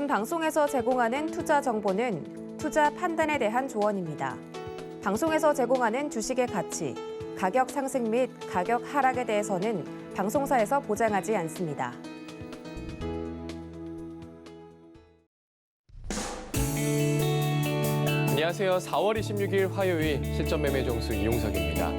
본 방송에서 제공하는 투자 정보는 투자 판단에 대한 조언입니다. 방송에서 제공하는 주식의 가치, 가격 상승 및 가격 하락에 대해서는 방송사에서 보장하지 않습니다. 안녕하세요. 4월 26일 화요일 실전 매매 종수 이용석입니다.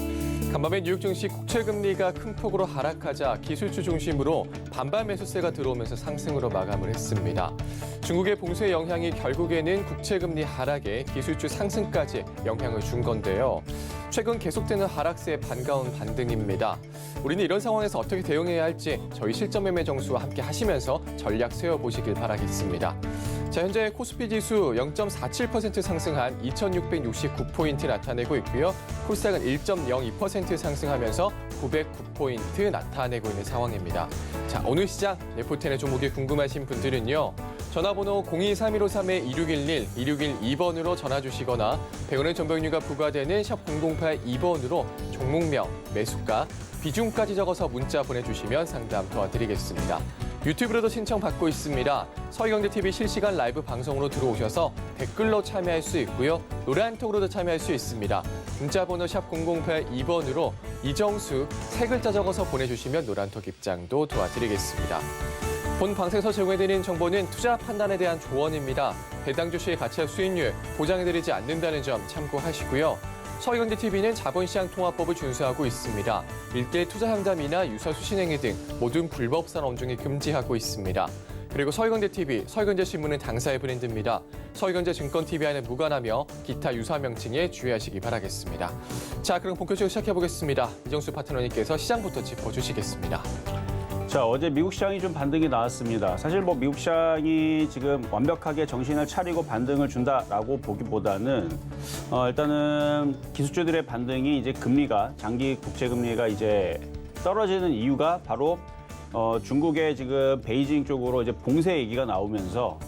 간밤에 뉴욕 증시 국채금리가 큰 폭으로 하락하자 기술주 중심으로 반발 매수세가 들어오면서 상승으로 마감을 했습니다. 중국의 봉쇄 영향이 결국에는 국채금리 하락에 기술주 상승까지 영향을 준 건데요. 최근 계속되는 하락세에 반가운 반등입니다. 우리는 이런 상황에서 어떻게 대응해야 할지 저희 실전 매매 정수와 함께 하시면서 전략 세워보시길 바라겠습니다. 자, 현재 코스피 지수 0.47% 상승한 2,669포인트 나타내고 있고요. 코스닥은 1.02% 상승하면서 909포인트 나타내고 있는 상황입니다. 자, 오늘 시장 레포텐의 종목이 궁금하신 분들은요. 전화번호 023153-2611, 2612번으로 전화 주시거나 100원의 전병료가 부과되는 샵 0082번으로 종목명, 매수가, 비중까지 적어서 문자 보내주시면 상담 도와드리겠습니다. 유튜브로도 신청받고 있습니다. 서희경제TV 실시간 라이브 방송으로 들어오셔서 댓글로 참여할 수 있고요. 노래한톡으로도 참여할 수 있습니다. 문자번호 샵 0082번으로 이정수 세 글자 적어서 보내주시면 노란톡 입장도 도와드리겠습니다. 본 방송에서 제공해드리는 정보는 투자 판단에 대한 조언입니다. 해당 주식의 가치와 수익률 보장해드리지 않는다는 점 참고하시고요. 서희경제TV는 자본시장 통화법을 준수하고 있습니다. 일대 투자 상담이나 유사 수신행위 등 모든 불법산 엄중히 금지하고 있습니다. 그리고 서희경제TV, 서희경제신문은 당사의 브랜드입니다. 서희경제증권TV와는 무관하며 기타 유사 명칭에 주의하시기 바라겠습니다. 자, 그럼 본격적으로 시작해보겠습니다. 이정수 파트너님께서 시장부터 짚어주시겠습니다. 자, 어제 미국 시장이 좀 반등이 나왔습니다. 사실 뭐 미국 시장이 지금 완벽하게 정신을 차리고 반등을 준다라고 보기보다는 일단은 기술주들의 반등이 이제 금리가 장기 국채 금리가 이제 떨어지는 이유가 바로 중국의 지금 베이징 쪽으로 이제 봉쇄 얘기가 나오면서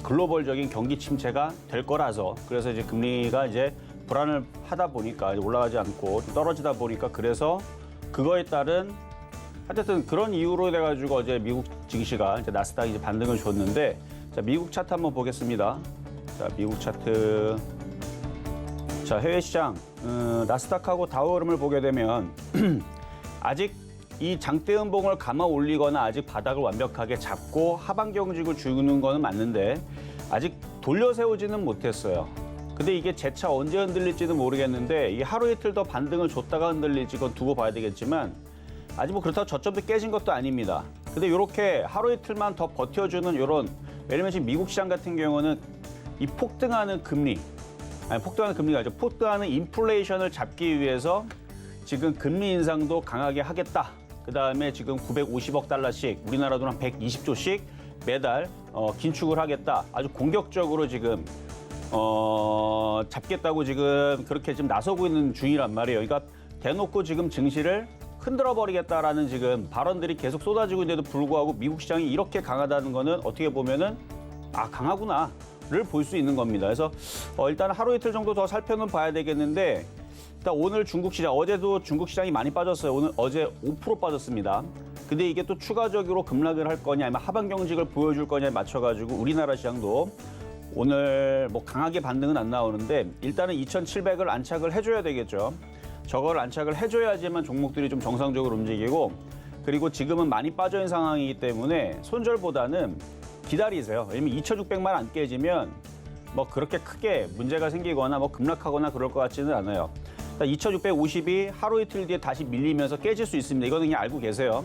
글로벌적인 경기 침체가 될 거라서 그래서 이제 금리가 이제 불안을 하다 보니까 올라가지 않고 좀 떨어지다 보니까 그래서 그거에 따른 하여튼 그런 이유로 돼가지고 어제 미국 증시가 이제 나스닥이 이제 반등을 줬는데, 자, 미국 차트 한번 보겠습니다. 자, 미국 차트. 자, 해외 시장, 나스닥하고 다우 흐름을 보게 되면 아직 이 장대 음봉을 감아 올리거나 아직 바닥을 완벽하게 잡고 하방 경직을 주는 거는 맞는데 아직 돌려 세우지는 못했어요. 근데 이게 재차 언제 흔들릴지는 모르겠는데 이 하루 이틀 더 반등을 줬다가 흔들릴지 그건 두고 봐야 되겠지만 아직 뭐 그렇다고 저점도 깨진 것도 아닙니다. 근데 이렇게 하루 이틀만 더 버텨주는 이런, 왜냐면 지금 미국 시장 같은 경우는 이 폭등하는 금리, 아니 폭등하는 금리가 아니죠. 폭등하는 인플레이션을 잡기 위해서 지금 금리 인상도 강하게 하겠다. 그 다음에 지금 950억 달러씩, 우리나라 돈 한 120조씩 매달 긴축을 하겠다. 아주 공격적으로 지금 잡겠다고 지금 그렇게 지금 나서고 있는 중이란 말이에요. 그러니까 대놓고 지금 증시를 흔들어 버리겠다라는 지금 발언들이 계속 쏟아지고 있는데도 불구하고 미국 시장이 이렇게 강하다는 거는 어떻게 보면은 강하구나를 볼 수 있는 겁니다. 그래서 일단 하루 이틀 정도 더 살펴는 봐야 되겠는데 일단 오늘 중국 시장, 어제도 중국 시장이 많이 빠졌어요. 어제 5% 빠졌습니다. 근데 이게 또 추가적으로 급락을 할 거냐 아니면 하방 경직을 보여줄 거냐에 맞춰가지고 우리나라 시장도 오늘 뭐 강하게 반등은 안 나오는데 일단은 2,700을 안착을 해줘야 되겠죠. 저걸 안착을 해줘야지만 종목들이 좀 정상적으로 움직이고, 그리고 지금은 많이 빠져있는 상황이기 때문에 손절보다는 기다리세요. 왜냐면 2,600만 안 깨지면 뭐 그렇게 크게 문제가 생기거나 뭐 급락하거나 그럴 것 같지는 않아요. 2,650이 하루 이틀 뒤에 다시 밀리면서 깨질 수 있습니다. 이거는 그냥 알고 계세요.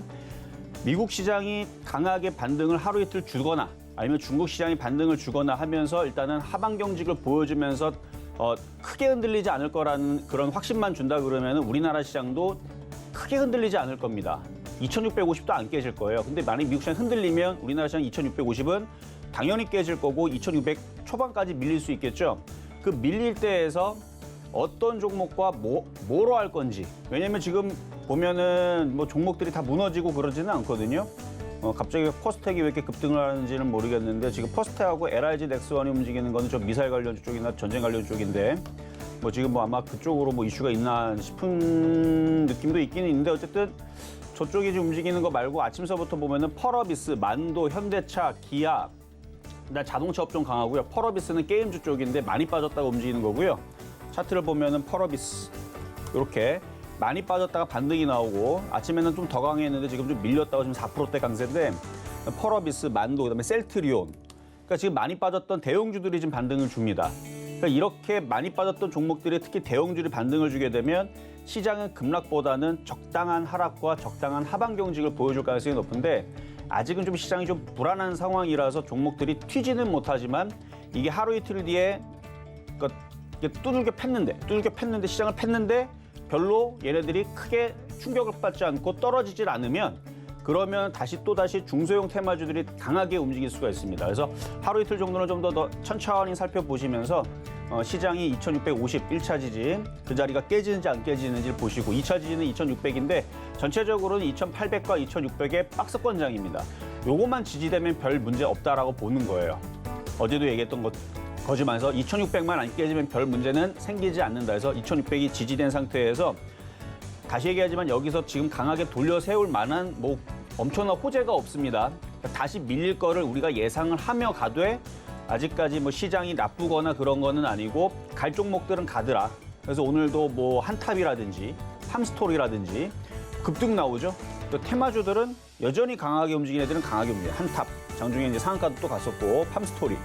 미국 시장이 강하게 반등을 하루 이틀 주거나 아니면 중국 시장이 반등을 주거나 하면서 일단은 하방 경직을 보여주면서 크게 흔들리지 않을 거라는 그런 확신만 준다 그러면 우리나라 시장도 크게 흔들리지 않을 겁니다. 2,650도 안 깨질 거예요. 근데 만약 미국 시장 흔들리면 우리나라 시장 2,650은 당연히 깨질 거고 2,600 초반까지 밀릴 수 있겠죠. 그 밀릴 때에서 어떤 종목과 뭐로 할 건지. 왜냐면 지금 보면은 뭐 종목들이 다 무너지고 그러지는 않거든요. 갑자기 퍼스텍이 왜 이렇게 급등을 하는지는 모르겠는데 지금 퍼스텍하고 LIG 넥스원이 움직이는 거는 좀 미사일 관련 쪽이나 전쟁 관련 쪽인데 뭐 지금 뭐 아마 그쪽으로 뭐 이슈가 있나 싶은 느낌도 있기는 있는데 어쨌든 저쪽이 좀 움직이는 거 말고 아침서부터 보면은 펄어비스, 만도, 현대차, 기아 일단 자동차 업종 강하고요. 펄어비스는 게임주 쪽인데 많이 빠졌다가 움직이는 거고요. 차트를 보면은 펄어비스 이렇게 많이 빠졌다가 반등이 나오고 아침에는 좀 더 강했는데 지금 좀 밀렸다가 지금 4%대 강세인데 펄어비스, 만도, 그다음에 셀트리온. 그러니까 지금 많이 빠졌던 대형주들이 지금 반등을 줍니다. 그러니까 이렇게 많이 빠졌던 종목들이 특히 대형주들이 반등을 주게 되면 시장은 급락보다는 적당한 하락과 적당한 하방 경직을 보여줄 가능성이 높은데 아직은 좀 시장이 좀 불안한 상황이라서 종목들이 튀지는 못하지만 이게 하루 이틀 뒤에 그러니까 이게 두들겨 팼는데 시장을 팼는데 별로 얘네들이 크게 충격을 받지 않고 떨어지질 않으면 그러면 또다시 중소형 테마주들이 강하게 움직일 수가 있습니다. 그래서 하루 이틀 정도는 좀 더 천천히 살펴보시면서 시장이 2650 1차 지지 그 자리가 깨지는지 안 깨지는지를 보시고 2차 지지는 2600인데 전체적으로는 2800과 2600의 박스권장입니다. 요것만 지지되면 별 문제 없다라고 보는 거예요. 어제도 얘기했던 거지만서 2600만 안 깨지면 별 문제는 생기지 않는다 해서 2600이 지지된 상태에서 다시 얘기하지만 여기서 지금 강하게 돌려 세울 만한 뭐 엄청난 호재가 없습니다. 다시 밀릴 거를 우리가 예상을 하며 가되 아직까지 뭐 시장이 나쁘거나 그런 거는 아니고 갈 종목들은 가더라. 그래서 오늘도 뭐 한탑이라든지 팜스토리라든지 급등 나오죠. 또 테마주들은 여전히 강하게 움직이는 애들은 강하게 움직여요. 한탑, 장중에 이제 상한가도 또 갔었고 팜스토리.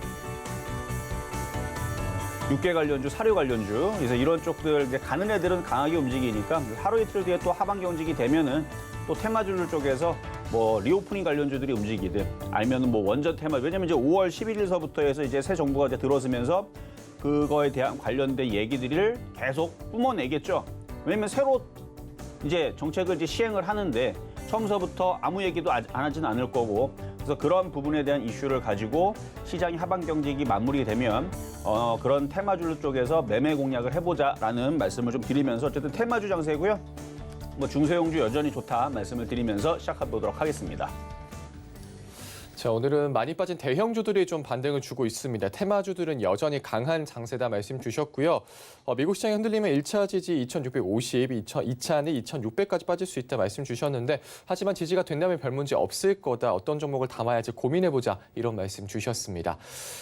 육계 관련주, 사료 관련주, 그래서 이런 쪽들 이제 가는 애들은 강하게 움직이니까 하루 이틀 뒤에 또 하방 경직이 되면은 또 테마주들 쪽에서 뭐 리오프닝 관련주들이 움직이든 아니면은 뭐 원전 테마 왜냐면 이제 5월 11일서부터 해서 이제 새 정부가 이제 들어서면서 그거에 대한 관련된 얘기들을 계속 뿜어내겠죠. 왜냐면 새로 이제 정책을 이제 시행을 하는데 처음서부터 아무 얘기도 안 하지는 않을 거고 그래서 그런 부분에 대한 이슈를 가지고 시장이 하방 경직이 마무리되면 그런 테마주 쪽에서 매매 공략을 해보자라는 말씀을 좀 드리면서 어쨌든 테마주 장세고요. 뭐 중소형주 여전히 좋다 말씀을 드리면서 시작해보도록 하겠습니다. 자, 오늘은 많이 빠진 대형주들이 좀 반등을 주고 있습니다. 테마주들은 여전히 강한 장세다 말씀 주셨고요. 미국 시장이 흔들리면 1차 지지 2650, 2차는 2600까지 빠질 수 있다 말씀 주셨는데 하지만 지지가 된다면 별 문제 없을 거다. 어떤 종목을 담아야지 고민해보자 이런 말씀 주셨습니다.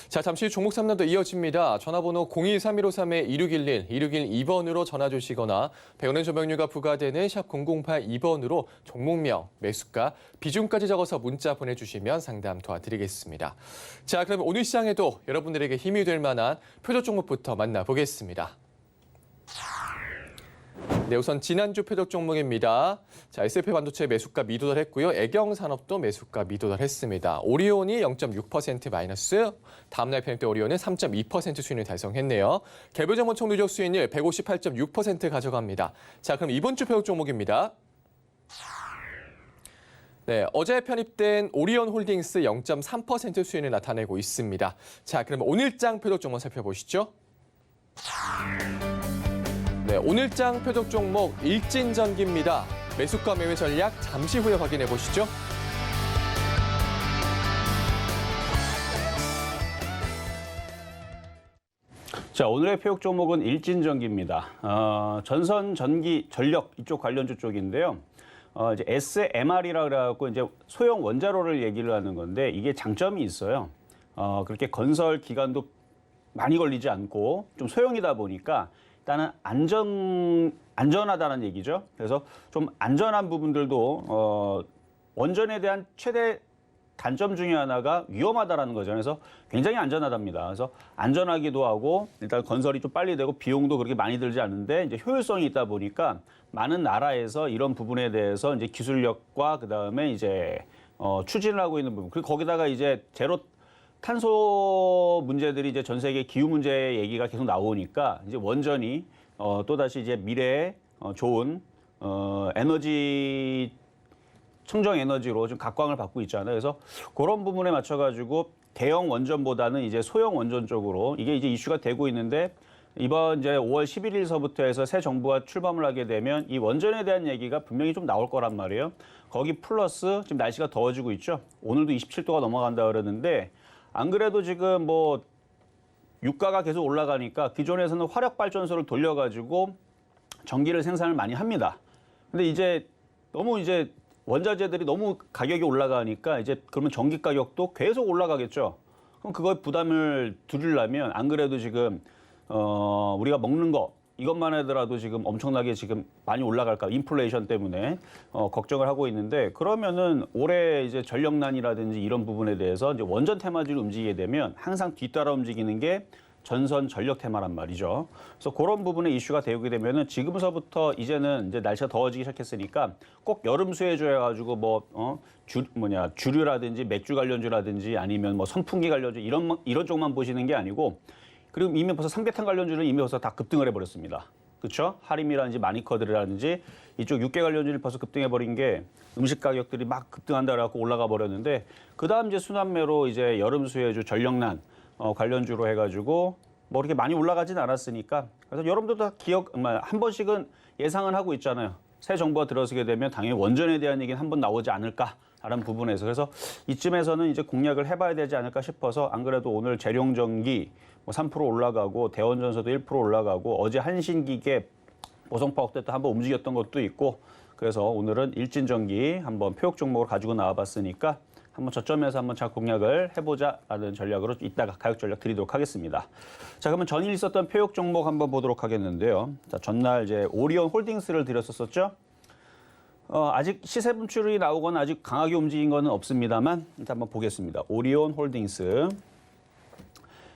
자, 잠시 후 종목 3라운드 이어집니다. 전화번호 023153-2611, 2612번으로 전화 주시거나 배우는 조명료가 부과되는 샵 0082번으로 종목명, 매수가, 비중까지 적어서 문자 보내주시면 상담 도와드리겠습니다. 자, 그럼 오늘 시장에도 여러분들에게 힘이 될 만한 표적 종목부터 만나보겠습니다. 네, 우선 지난주 표적 종목입니다. 자, SFP 반도체 매수가 미도달했고요. 애경산업도 매수가 미도달했습니다. 오리온이 0.6% 마이너스, 다음날 편입 때 오리온은 3.2% 수익을 달성했네요. 개별 정보 총 누적 수익률 158.6% 가져갑니다. 자, 그럼 이번 주 표적 종목입니다. 네, 어제 편입된 오리온 홀딩스 0.3% 수익을 나타내고 있습니다. 자, 그럼 오늘장 표적 종목 살펴보시죠. 네, 오늘장 표적 종목 일진전기입니다. 매수가 매매 전략 잠시 후에 확인해 보시죠. 자, 오늘의 표적 종목은 일진전기입니다. 전선, 전기, 전력 이쪽 관련주 쪽인데요. 이제 SMR이라 그래갖고 이제 소형 원자로를 얘기를 하는 건데 이게 장점이 있어요. 그렇게 건설 기간도 많이 걸리지 않고 좀 소형이다 보니까 일단은 안전하다는 얘기죠. 그래서 좀 안전한 부분들도 원전에 대한 최대 단점 중에 하나가 위험하다라는 거죠. 그래서 굉장히 안전하답니다. 그래서 안전하기도 하고 일단 건설이 좀 빨리 되고 비용도 그렇게 많이 들지 않는데 이제 효율성이 있다 보니까 많은 나라에서 이런 부분에 대해서 이제 기술력과 그다음에 이제 추진을 하고 있는 부분. 그리고 거기다가 이제 제로 탄소 문제들이 이제 전 세계 기후 문제 얘기가 계속 나오니까 이제 원전이 또다시 이제 미래에 좋은 에너지 청정 에너지로 좀 각광을 받고 있잖아요. 그래서 그런 부분에 맞춰가지고 대형 원전보다는 이제 소형 원전 쪽으로 이게 이제 이슈가 되고 있는데 이번 이제 5월 11일서부터 해서 새 정부가 출범을 하게 되면 이 원전에 대한 얘기가 분명히 좀 나올 거란 말이에요. 거기 플러스 지금 날씨가 더워지고 있죠. 오늘도 27도가 넘어간다 그러는데 안 그래도 지금 뭐 유가가 계속 올라가니까 기존에서는 화력 발전소를 돌려가지고 전기를 생산을 많이 합니다. 근데 이제 너무 원자재들이 너무 가격이 올라가니까 이제 그러면 전기 가격도 계속 올라가겠죠. 그럼 그거에 부담을 줄이려면 안 그래도 지금 우리가 먹는 거 이것만 하더라도 지금 엄청나게 지금 많이 올라갈까 인플레이션 때문에 걱정을 하고 있는데 그러면은 올해 이제 전력난이라든지 이런 부분에 대해서 이제 원전 테마주를 움직이게 되면 항상 뒤따라 움직이는 게 전선 전력 테마란 말이죠. 그래서 그런 부분에 이슈가 되게 되면은 지금서부터 이제는 이제 날씨가 더워지기 시작했으니까 꼭 여름 수혜주 해가지고 주류라든지 맥주 관련주라든지 아니면 뭐 선풍기 관련주 이런 쪽만 보시는 게 아니고 그리고 이미 벌써 삼계탕 관련주는 이미 벌써 다 급등을 해버렸습니다. 그렇죠? 하림이라든지 마니커들이라든지 이쪽 육계 관련주를 벌써 급등해버린 게 음식 가격들이 막 급등한다라고 올라가 버렸는데 그다음 이제 순환매로 이제 여름 수혜주 전력난 관련주로 해가지고 뭐 이렇게 많이 올라가진 않았으니까 그래서 여러분들도 다 한 번씩은 예상은 하고 있잖아요. 새 정부가 들어서게 되면 당연히 원전에 대한 얘기는 한 번 나오지 않을까라는 부분에서 그래서 이쯤에서는 이제 공략을 해봐야 되지 않을까 싶어서 안 그래도 오늘 재룡전기 3% 올라가고 대원전서도 1% 올라가고 어제 한신기계 보성파워때 또 한번 움직였던 것도 있고 그래서 오늘은 일진전기 한번 표역 종목을 가지고 나와봤으니까 한번 저점에서 한번 잘 공략을 해보자라는 전략으로 이따가 가격 전략 드리도록 하겠습니다. 자, 그러면 전일 있었던 표역 종목 한번 보도록 하겠는데요. 자, 전날 이제 오리온 홀딩스를 드렸었죠. 아직 시세 분출이 나오거나 아직 강하게 움직인 거는 없습니다만 일단 한번 보겠습니다. 오리온 홀딩스.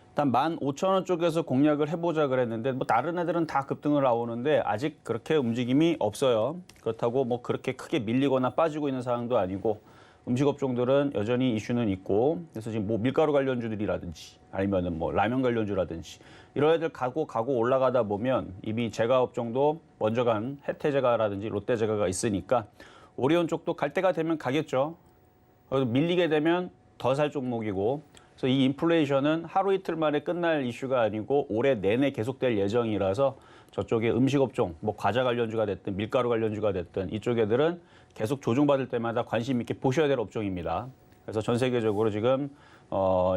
일단 15,000원 쪽에서 공략을 해보자 그랬는데 뭐 다른 애들은 다 급등을 나오는데 아직 그렇게 움직임이 없어요. 그렇다고 뭐 그렇게 크게 밀리거나 빠지고 있는 상황도 아니고 음식업종들은 여전히 이슈는 있고 그래서 지금 뭐 밀가루 관련주들이라든지 아니면은 뭐 라면 관련주라든지 이런 애들 가고 올라가다 보면 이미 제과업종도 먼저 간 혜태제과라든지 롯데제과가 있으니까 오리온 쪽도 갈 때가 되면 가겠죠. 밀리게 되면 더 살 종목이고 그래서 이 인플레이션은 하루 이틀 만에 끝날 이슈가 아니고 올해 내내 계속될 예정이라서 저쪽에 음식업종, 뭐 과자 관련주가 됐든 밀가루 관련주가 됐든 이쪽 애들은 계속 조정받을 때마다 관심 있게 보셔야 될 업종입니다. 그래서 전 세계적으로 지금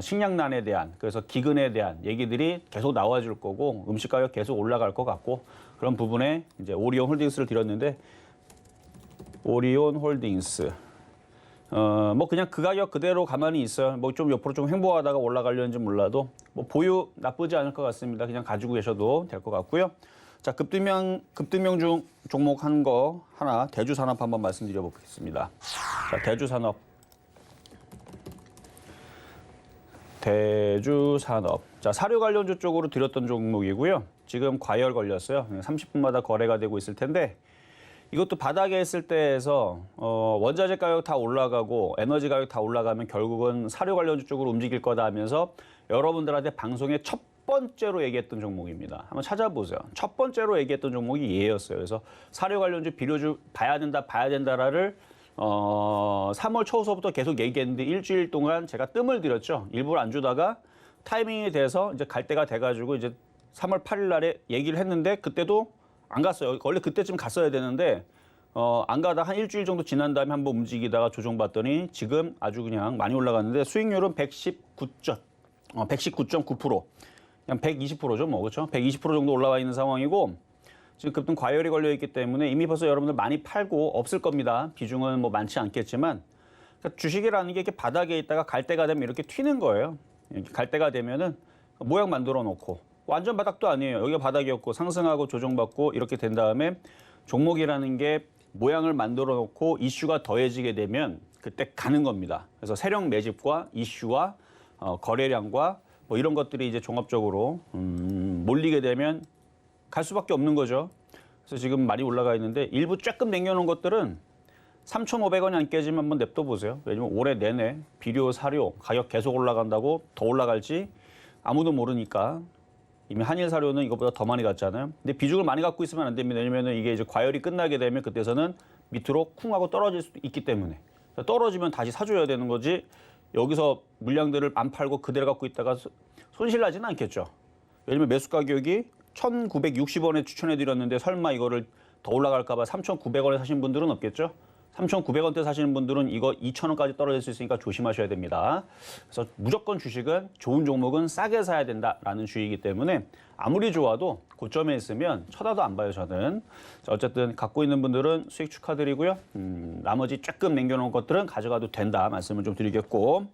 식량난에 대한 그래서 기근에 대한 얘기들이 계속 나와줄 거고 음식 가격 계속 올라갈 것 같고 그런 부분에 이제 오리온 홀딩스를 드렸는데 오리온 홀딩스 뭐 그냥 그 가격 그대로 가만히 있어요. 뭐 좀 옆으로 좀 횡보하다가 올라가려는지 몰라도 뭐 보유 나쁘지 않을 것 같습니다. 그냥 가지고 계셔도 될 것 같고요. 자, 급등명 중 종목 한 거 하나 대주산업 한번 말씀드려 보겠습니다. 자, 대주산업. 자, 사료 관련주 쪽으로 드렸던 종목이고요. 지금 과열 걸렸어요. 30분마다 거래가 되고 있을 텐데 이것도 바닥에 있을 때에서 원자재 가격 다 올라가고 에너지 가격 다 올라가면 결국은 사료 관련주 쪽으로 움직일 거다 하면서 여러분들한테 방송에 첫 번째로 얘기했던 종목입니다. 한번 찾아보세요. 첫 번째로 얘기했던 종목이 얘였어요. 그래서 사료 관련주, 비료주 봐야 된다라를 3월 초서부터 계속 얘기했는데 일주일 동안 제가 뜸을 들였죠. 일부러 안 주다가 타이밍이 돼서 이제 갈 때가 돼가지고 이제 3월 8일 날에 얘기를 했는데 그때도 안 갔어요. 원래 그때쯤 갔어야 되는데 안 가다 한 일주일 정도 지난 다음에 한번 움직이다가 조정받더니 지금 아주 그냥 많이 올라갔는데 수익률은 119.9%. 그냥 120%죠, 뭐 그렇죠? 120% 정도 올라와 있는 상황이고 지금 급등 과열이 걸려 있기 때문에 이미 벌써 여러분들 많이 팔고 없을 겁니다. 비중은 뭐 많지 않겠지만 그러니까 주식이라는 게 이렇게 바닥에 있다가 갈 때가 되면 이렇게 튀는 거예요. 이렇게 갈 때가 되면은 모양 만들어 놓고 완전 바닥도 아니에요. 여기가 바닥이었고 상승하고 조정받고 이렇게 된 다음에 종목이라는 게 모양을 만들어 놓고 이슈가 더해지게 되면 그때 가는 겁니다. 그래서 세력 매집과 이슈와 거래량과 뭐 이런 것들이 이제 종합적으로 몰리게 되면 갈 수밖에 없는 거죠. 그래서 지금 많이 올라가 있는데 일부 조금 남겨놓은 것들은 3,500원이 안 깨지면 한번 냅둬 보세요. 왜냐면 올해 내내 비료, 사료 가격 계속 올라간다고 더 올라갈지 아무도 모르니까 이미 한일 사료는 이것보다 더 많이 갔잖아요. 근데 비중을 많이 갖고 있으면 안 됩니다. 왜냐면 이게 이제 과열이 끝나게 되면 그때서는 밑으로 쿵 하고 떨어질 수도 있기 때문에 떨어지면 다시 사줘야 되는 거지 여기서 물량들을 안 팔고 그대로 갖고 있다가 손실 나지는 않겠죠. 왜냐면 매수 가격이 1,960원에 추천해 드렸는데 설마 이거를 더 올라갈까 봐 3,900원에 사신 분들은 없겠죠. 3,900원대 사시는 분들은 이거 2,000원까지 떨어질 수 있으니까 조심하셔야 됩니다. 그래서 무조건 주식은 좋은 종목은 싸게 사야 된다라는 주의이기 때문에 아무리 좋아도 고점에 있으면 쳐다도 안 봐요, 저는. 자, 어쨌든 갖고 있는 분들은 수익 축하드리고요. 나머지 조금 남겨놓은 것들은 가져가도 된다 말씀을 좀 드리겠고.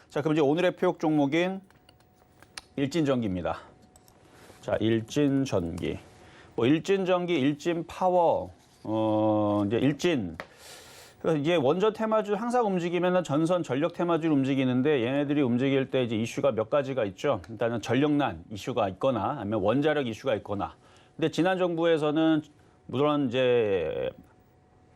자, 그럼 이제 오늘의 표역 종목인 일진전기입니다. 자, 일진전기. 뭐 일진전기, 일진파워, 이제 일진. 그래서 이게 원전 테마주 항상 움직이면은 전선 전력 테마주를 움직이는데 얘네들이 움직일 때 이제 이슈가 몇 가지가 있죠. 일단은 전력난 이슈가 있거나 아니면 원자력 이슈가 있거나. 근데 지난 정부에서는 물론 이제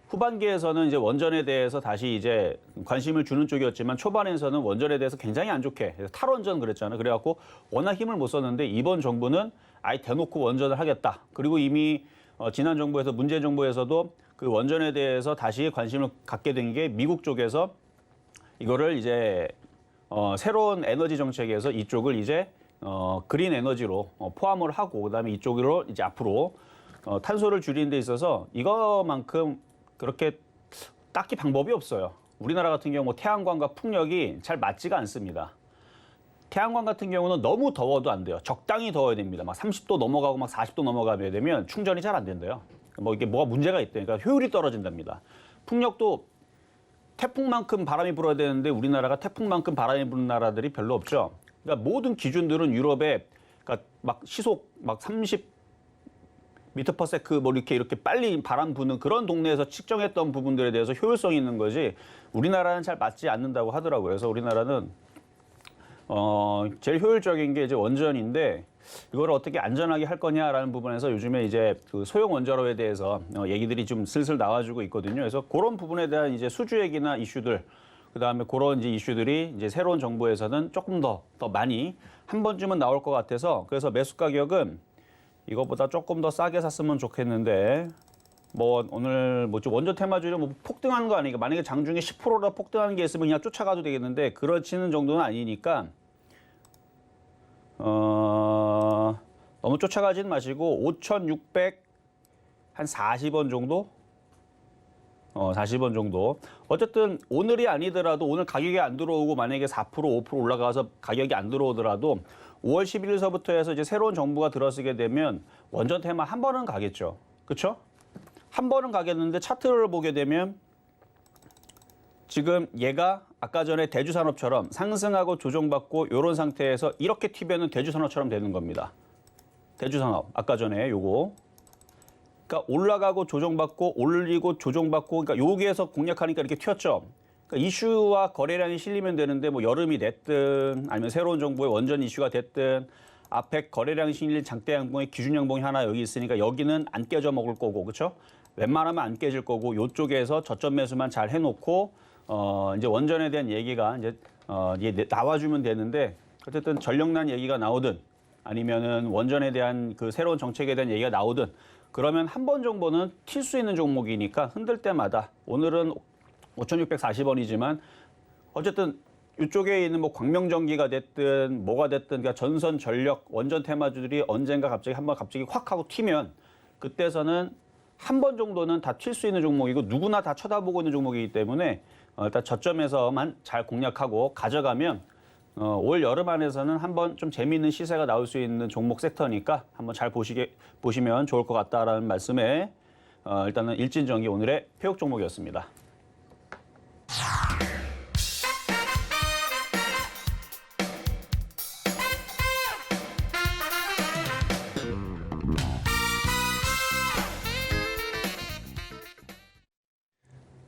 후반기에서는 이제 원전에 대해서 다시 이제 관심을 주는 쪽이었지만 초반에서는 원전에 대해서 굉장히 안 좋게 탈원전 그랬잖아요. 그래갖고 워낙 힘을 못 썼는데 이번 정부는 아예 대놓고 원전을 하겠다. 그리고 이미 지난 정부에서 문재인 정부에서도 그 원전에 대해서 다시 관심을 갖게 된 게 미국 쪽에서 이거를 이제 새로운 에너지 정책에서 이쪽을 이제 그린 에너지로 포함을 하고 그다음에 이쪽으로 이제 앞으로 탄소를 줄이는 데 있어서 이거만큼 그렇게 딱히 방법이 없어요. 우리나라 같은 경우 뭐 태양광과 풍력이 잘 맞지가 않습니다. 태양광 같은 경우는 너무 더워도 안 돼요. 적당히 더워야 됩니다. 막 30도 넘어가고 막 40도 넘어가게 되면 충전이 잘 안 된대요. 뭐 이게 뭐가 문제가 있대요. 그러니까 효율이 떨어진답니다. 풍력도 태풍만큼 바람이 불어야 되는데 우리나라가 태풍만큼 바람이 부는 나라들이 별로 없죠. 그러니까 모든 기준들은 유럽에 그러니까 막 시속 막 30 미터 퍼 세크 뭐 이렇게 빨리 바람 부는 그런 동네에서 측정했던 부분들에 대해서 효율성이 있는 거지 우리나라는 잘 맞지 않는다고 하더라고요. 그래서 우리나라는 제일 효율적인 게 이제 원전인데 이거를 어떻게 안전하게 할 거냐라는 부분에서 요즘에 이제 그 소형 원자로에 대해서 얘기들이 좀 슬슬 나와주고 있거든요. 그래서 그런 부분에 대한 이제 수주 얘기나 이슈들 그다음에 그런 이제 이슈들이 이제 새로운 정부에서는 조금 더 많이 한 번쯤은 나올 것 같아서 그래서 매수 가격은 이거보다 조금 더 싸게 샀으면 좋겠는데 뭐 오늘 뭐 원전 테마주를 뭐 폭등하는 거 아니니까 만약에 장중에 10%라 폭등하는 게 있으면 그냥 쫓아가도 되겠는데 그렇지는 정도는 아니니까 너무 쫓아가지는 마시고 5,600 한 40원 정도 40원 정도. 어쨌든 오늘이 아니더라도 오늘 가격이 안 들어오고 만약에 4% 5% 올라가서 가격이 안 들어오더라도 5월 11일서부터 해서 이제 새로운 정부가 들어서게 되면 원전 테마 한 번은 가겠죠. 그렇죠? 한 번은 가겠는데 차트를 보게 되면 지금 얘가 아까 전에 대주산업처럼 상승하고 조정받고 이런 상태에서 이렇게 튀면은 대주산업처럼 되는 겁니다. 대주산업 아까 전에 요거. 그러니까 올라가고 조정받고 올리고 조정받고 그러니까 여기에서 공략하니까 이렇게 튀었죠. 그러니까 이슈와 거래량이 실리면 되는데 뭐 여름이 됐든 아니면 새로운 정부의 원전 이슈가 됐든 앞에 거래량이 실릴 장대 양봉의 기준 양봉이 하나 여기 있으니까 여기는 안 깨져 먹을 거고 그렇죠? 웬만하면 안 깨질 거고 이쪽에서 저점 매수만 잘 해놓고 이제 원전에 대한 얘기가 이제 나와주면 되는데 어쨌든 전력난 얘기가 나오든 아니면은 원전에 대한 그 새로운 정책에 대한 얘기가 나오든 그러면 한 번 정도는 튈 수 있는 종목이니까 흔들 때마다 오늘은 5,640원이지만 어쨌든 이쪽에 있는 뭐 광명전기가 됐든 뭐가 됐든 그러니까 전선 전력 원전 테마주들이 언젠가 갑자기 확 하고 튀면 그때서는 한 번 정도는 다 튈 수 있는 종목이고 누구나 다 쳐다보고 있는 종목이기 때문에 일단 저점에서만 잘 공략하고 가져가면 올 여름 안에서는 한번 좀 재미있는 시세가 나올 수 있는 종목 섹터니까 한번 잘 보시면 좋을 것 같다라는 말씀에 일단은 일진전기 오늘의 표역 종목이었습니다.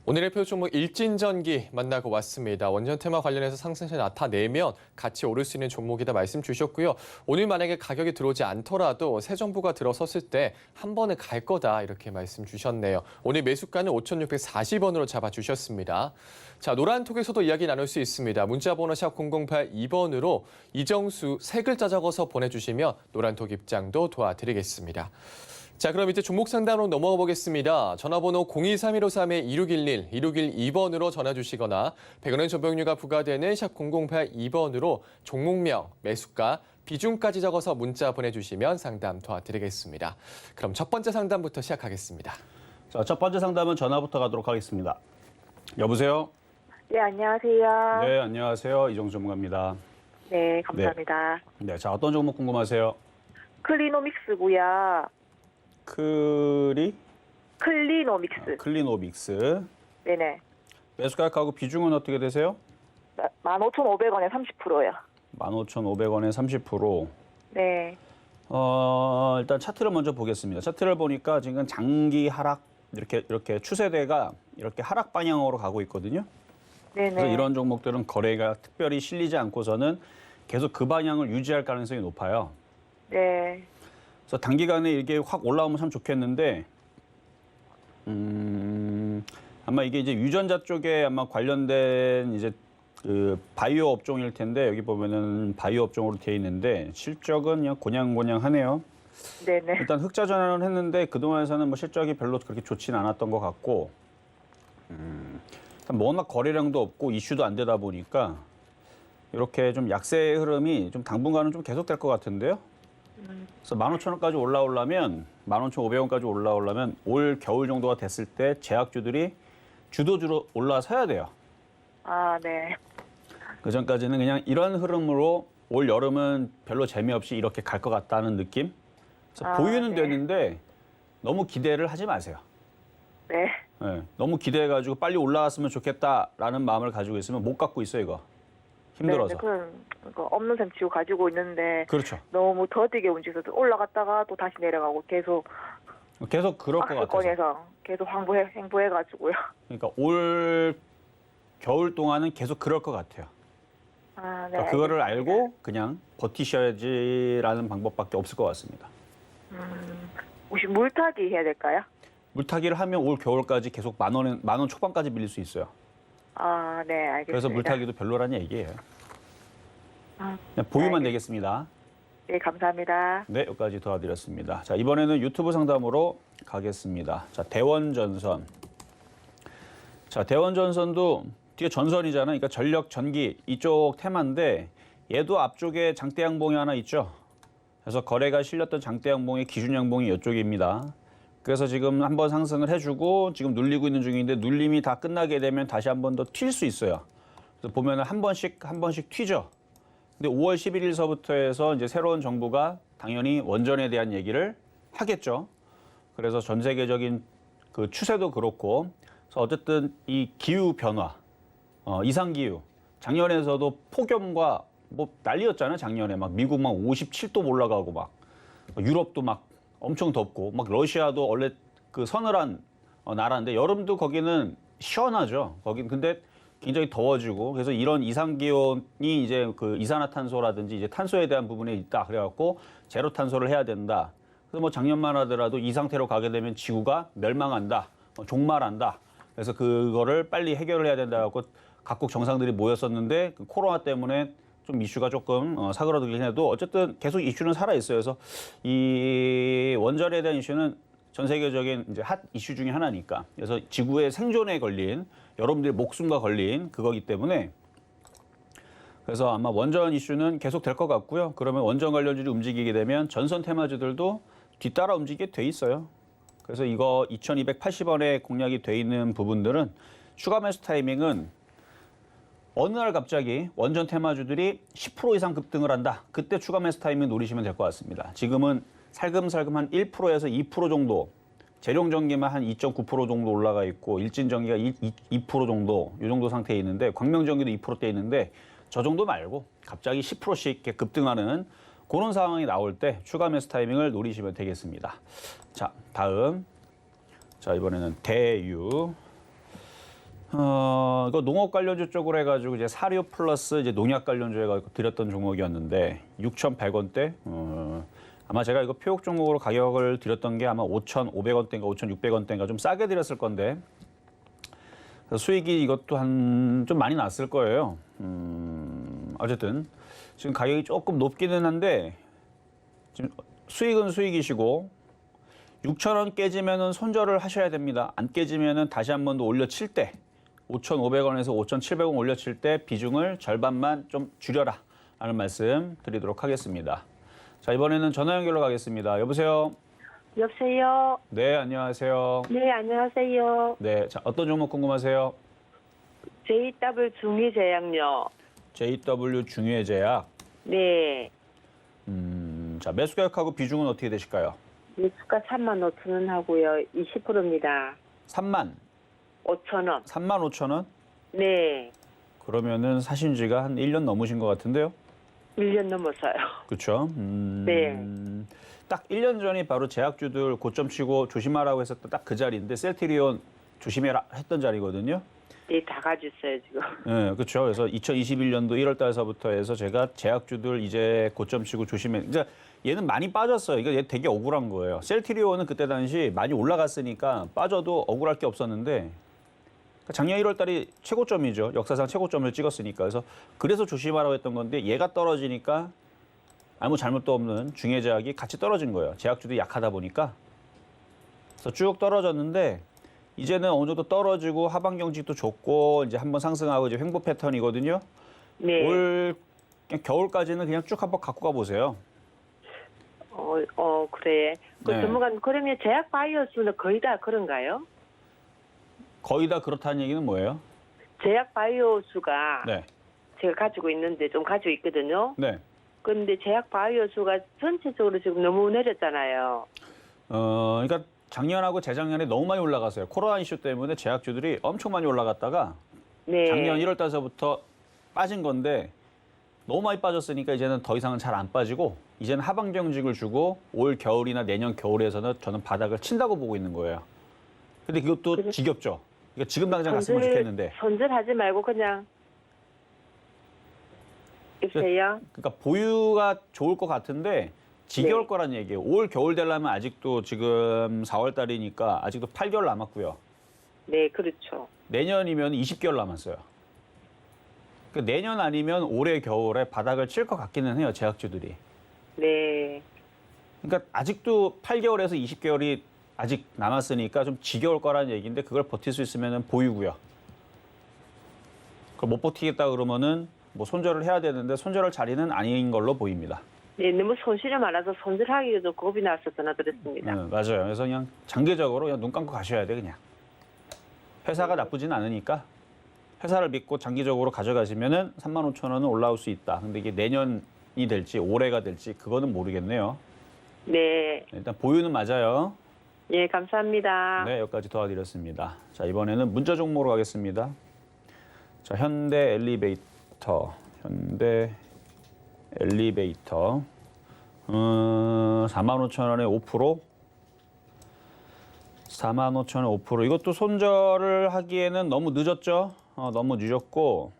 오늘의 표 종목 일진전기 만나고 왔습니다. 원전 테마 관련해서 상승세 나타내면 같이 오를 수 있는 종목이다 말씀 주셨고요. 오늘 만약에 가격이 들어오지 않더라도 새 정부가 들어섰을 때 한 번에 갈 거다 이렇게 말씀 주셨네요. 오늘 매수가는 5,640원으로 잡아주셨습니다. 자, 노란톡에서도 이야기 나눌 수 있습니다. 문자번호 샵 0082번으로 이정수 세 글자 적어서 보내주시면 노란톡 입장도 도와드리겠습니다. 자, 그럼 이제 종목 상담으로 넘어가 보겠습니다. 전화번호 023153-2611, 2612번으로 전화 주시거나 100원의 전병료가 부과되는 샵 0082번으로 종목명, 매수가, 비중까지 적어서 문자 보내주시면 상담 도와드리겠습니다. 그럼 첫 번째 상담부터 시작하겠습니다. 자, 첫 번째 상담은 전화부터 가도록 하겠습니다. 여보세요? 네, 안녕하세요. 네, 안녕하세요. 이정수 전문가입니다. 네, 감사합니다. 네, 자, 어떤 종목 궁금하세요? 클리노믹스고요. 클리노믹스. 네네. 매수가격하고 비중은 어떻게 되세요? 15,500원에 30%요. 15,500원에 30%. 네. 일단 차트를 먼저 보겠습니다. 차트를 보니까 지금 장기 하락 이렇게 추세대가 이렇게 하락 방향으로 가고 있거든요. 네네. 그래서 이런 종목들은 거래가 특별히 실리지 않고서는 계속 그 방향을 유지할 가능성이 높아요. 네. 그래서 단기간에 이게 확 올라오면 참 좋겠는데, 아마 이게 이제 유전자 쪽에 아마 관련된 이제 그 바이오 업종일 텐데 여기 보면은 바이오 업종으로 돼 있는데 실적은 그냥 고냥고냥하네요. 네네. 일단 흑자 전환을 했는데 그동안에서는 뭐 실적이 별로 그렇게 좋지는 않았던 것 같고, 일단 뭐 워낙 거래량도 없고 이슈도 안 되다 보니까 이렇게 좀 약세의 흐름이 좀 당분간은 좀 계속될 것 같은데요. 그래서 15,000원까지 올라오려면 15,500원까지 올라오려면 올 겨울 정도가 됐을 때 제약주들이 주도주로 올라서야 돼요. 아, 네. 그 전까지는 그냥 이런 흐름으로 올 여름은 별로 재미없이 이렇게 갈 것 같다는 느낌? 그래서 아, 보유는 네. 되는데 너무 기대를 하지 마세요. 네. 네, 너무 기대해가지고 빨리 올라갔으면 좋겠다라는 마음을 가지고 있으면 못 갖고 있어 이거. 힘들어서. 네, 그건 없는 셈 치고 가지고 있는데 그렇죠. 너무 더디게 움직여서 올라갔다가 또 다시 내려가고 계속 계속 그럴 것 같아서. 박스권에서 계속 행보해가지고요. 그러니까 올 겨울 동안은 계속 그럴 것 같아요. 아, 네. 그러니까 그거를 알겠습니다. 알고 그냥 버티셔야지라는 방법밖에 없을 것 같습니다. 혹시 물타기 해야 될까요? 물타기를 하면 올 겨울까지 계속 만 원 초반까지 밀릴 수 있어요. 아, 네, 알겠습니다. 그래서 물타기도 별로라는 얘기예요. 아, 그냥 보유만 네, 되겠습니다. 네, 감사합니다. 네, 여기까지 도와드렸습니다. 자, 이번에는 유튜브 상담으로 가겠습니다. 자, 대원전선. 자, 대원전선도 뒤에 전선이잖아요. 그러니까 전력, 전기 이쪽 테마인데 얘도 앞쪽에 장대 양봉이 하나 있죠. 그래서 거래가 실렸던 장대 양봉의 기준 양봉이 이쪽입니다. 그래서 지금 한번 상승을 해주고 지금 눌리고 있는 중인데 눌림이 다 끝나게 되면 다시 한 번 더 튈 수 있어요. 그래서 보면은 한 번씩 튀죠. 근데 5월 11일서부터 해서 이제 새로운 정부가 당연히 원전에 대한 얘기를 하겠죠. 그래서 전 세계적인 그 추세도 그렇고, 그래서 어쨌든 이 기후 변화, 이상 기후, 작년에서도 폭염과 뭐 난리였잖아요. 작년에 막 미국 막 57도 올라가고 막 유럽도 막 엄청 덥고 막 러시아도 원래 그 서늘한 나라인데 여름도 거기는 시원하죠. 거긴 근데 굉장히 더워지고 그래서 이런 이상 기온이 이제 그 이산화탄소라든지 이제 탄소에 대한 부분에 있다. 그래갖고 제로 탄소를 해야 된다. 그래서 뭐 작년만 하더라도 이 상태로 가게 되면 지구가 멸망한다, 종말한다. 그래서 그거를 빨리 해결을 해야 된다. 갖고 각국 정상들이 모였었는데 그 코로나 때문에 좀 이슈가 조금 사그러들긴 해도 어쨌든 계속 이슈는 살아 있어요. 그래서 이 원전에 대한 이슈는 전 세계적인 이제 핫 이슈 중에 하나니까. 그래서 지구의 생존에 걸린 여러분들의 목숨과 걸린 그거기 때문에 그래서 아마 원전 이슈는 계속 될 것 같고요. 그러면 원전 관련주들이 움직이게 되면 전선 테마주들도 뒤따라 움직이게 돼 있어요. 그래서 이거 2,280원에 공략이 돼 있는 부분들은 추가 매수 타이밍은 어느 날 갑자기 원전 테마주들이 10% 이상 급등을 한다. 그때 추가 매수 타이밍 노리시면 될 것 같습니다. 지금은 살금살금 한 1%에서 2% 정도, 재룡전기만 한 2.9% 정도 올라가 있고 일진전기가 2% 정도, 이 정도 상태에 있는데 광명전기도 2%대 있는데 저 정도 말고 갑자기 10%씩 이렇게 급등하는 그런 상황이 나올 때 추가 매수 타이밍을 노리시면 되겠습니다. 자, 다음. 자, 이번에는 대유. 이거 농업 관련주 쪽으로 해가지고 이제 사료 플러스 이제 농약 관련주 해가지고 드렸던 종목이었는데 6,100원대. 아마 제가 이거 표역 종목으로 가격을 드렸던 게 아마 5,500원대인가 5,600원대인가 좀 싸게 드렸을 건데 수익이 이것도 한 좀 많이 났을 거예요. 어쨌든 지금 가격이 조금 높기는 한데 지금 수익은 수익이시고 6,000원 깨지면은 손절을 하셔야 됩니다. 안 깨지면은 다시 한 번 더 올려칠 때 5,500원에서 5,700원 올려칠 때 비중을 절반만 좀 줄여라 라는 말씀 드리도록 하겠습니다. 자, 이번에는 전화 연결로 가겠습니다. 여보세요? 여보세요? 네, 안녕하세요. 네, 안녕하세요. 네, 자, 어떤 종목 궁금하세요? JW 중위제약요. JW 중위제약. 네. 자, 매수 가격하고 비중은 어떻게 되실까요? 매수가 35,000원 하고요. 20%입니다. 3만 5,000원. 5천 원? 네. 그러면은 사신 지가 한 1년 넘으신 것 같은데요? 1년 넘었어요. 그렇죠? 네. 딱 1년 전이 바로 제약주들 고점 치고 조심하라고 했었던 딱 그 자리인데 셀트리온 조심해라 했던 자리거든요. 네, 다 가졌어요, 지금. 네, 그렇죠. 그래서 2021년도 1월 달서부터 해서 제가 제약주들 이제 고점 치고 조심해. 그러니까 얘는 많이 빠졌어요. 이거 얘 되게 억울한 거예요. 셀트리온은 그때 당시 많이 올라갔으니까 빠져도 억울할 게 없었는데 작년 1월 달이 최고점이죠. 역사상 최고점을 찍었으니까. 그래서 조심하라고 했던 건데 얘가 떨어지니까 아무 잘못도 없는 중해제약이 같이 떨어진 거예요. 제약주도 약하다 보니까. 그래서 쭉 떨어졌는데 이제는 어느 정도 떨어지고 하반 경직도 좋고 이제 한번 상승하고 이제 횡보 패턴이거든요. 네. 올 그냥 겨울까지는 그냥 쭉 한번 갖고 가보세요. 그래. 그 네. 전문가님, 그러면 제약 바이오수는 거의 다 그런가요? 거의 다 그렇다는 얘기는 뭐예요? 제약 바이오수가 네. 제가 가지고 있는데 좀 가지고 있거든요. 네. 그런데 제약 바이오수가 전체적으로 지금 너무 내렸잖아요. 그러니까 작년하고 재작년에 너무 많이 올라갔어요. 코로나 이슈 때문에 제약주들이 엄청 많이 올라갔다가 네. 작년 1월 달서부터 빠진 건데 너무 많이 빠졌으니까 이제는 더 이상은 잘 안 빠지고 이제는 하반 경직을 주고 올 겨울이나 내년 겨울에서는 저는 바닥을 친다고 보고 있는 거예요. 근데 그것도 지겹죠. 그러니까 지금 당장 갔으면 좋겠는데. 손절하지 말고 그냥 여보세요? 그러니까 보유가 좋을 것 같은데 지겨울 네. 거란 얘기예요. 올 겨울 되려면 아직도 지금 4월 달이니까 아직도 8개월 남았고요. 네, 그렇죠. 내년이면 20개월 남았어요. 그러니까 내년 아니면 올해 겨울에 바닥을 칠 것 같기는 해요. 제약주들이. 네. 그러니까 아직도 8개월에서 20개월이 아직 남았으니까 좀 지겨울 거라는 얘기인데 그걸 버틸 수 있으면 보유고요. 그걸 못 버티겠다 그러면은 뭐 손절을 해야 되는데 손절할 자리는 아닌 걸로 보입니다. 네, 너무 손실이 많아서 손절하기도 겁이 나서 전화드렸습니다. 맞아요. 그래서 그냥 장기적으로 그냥 눈 감고 가셔야 돼 그냥. 회사가 나쁘진 않으니까 회사를 믿고 장기적으로 가져가시면은 35,000원은 올라올 수 있다. 근데 이게 내년이 될지 올해가 될지 그거는 모르겠네요. 네. 일단 보유는 맞아요. 예, 감사합니다. 네, 여기까지 도와드렸습니다. 자, 이번에는 문자 종목으로 가겠습니다. 자, 현대 엘리베이터. 45,000원에 5%. 45,000원에 5%. 이것도 손절을 하기에는 너무 늦었죠? 너무 늦었고,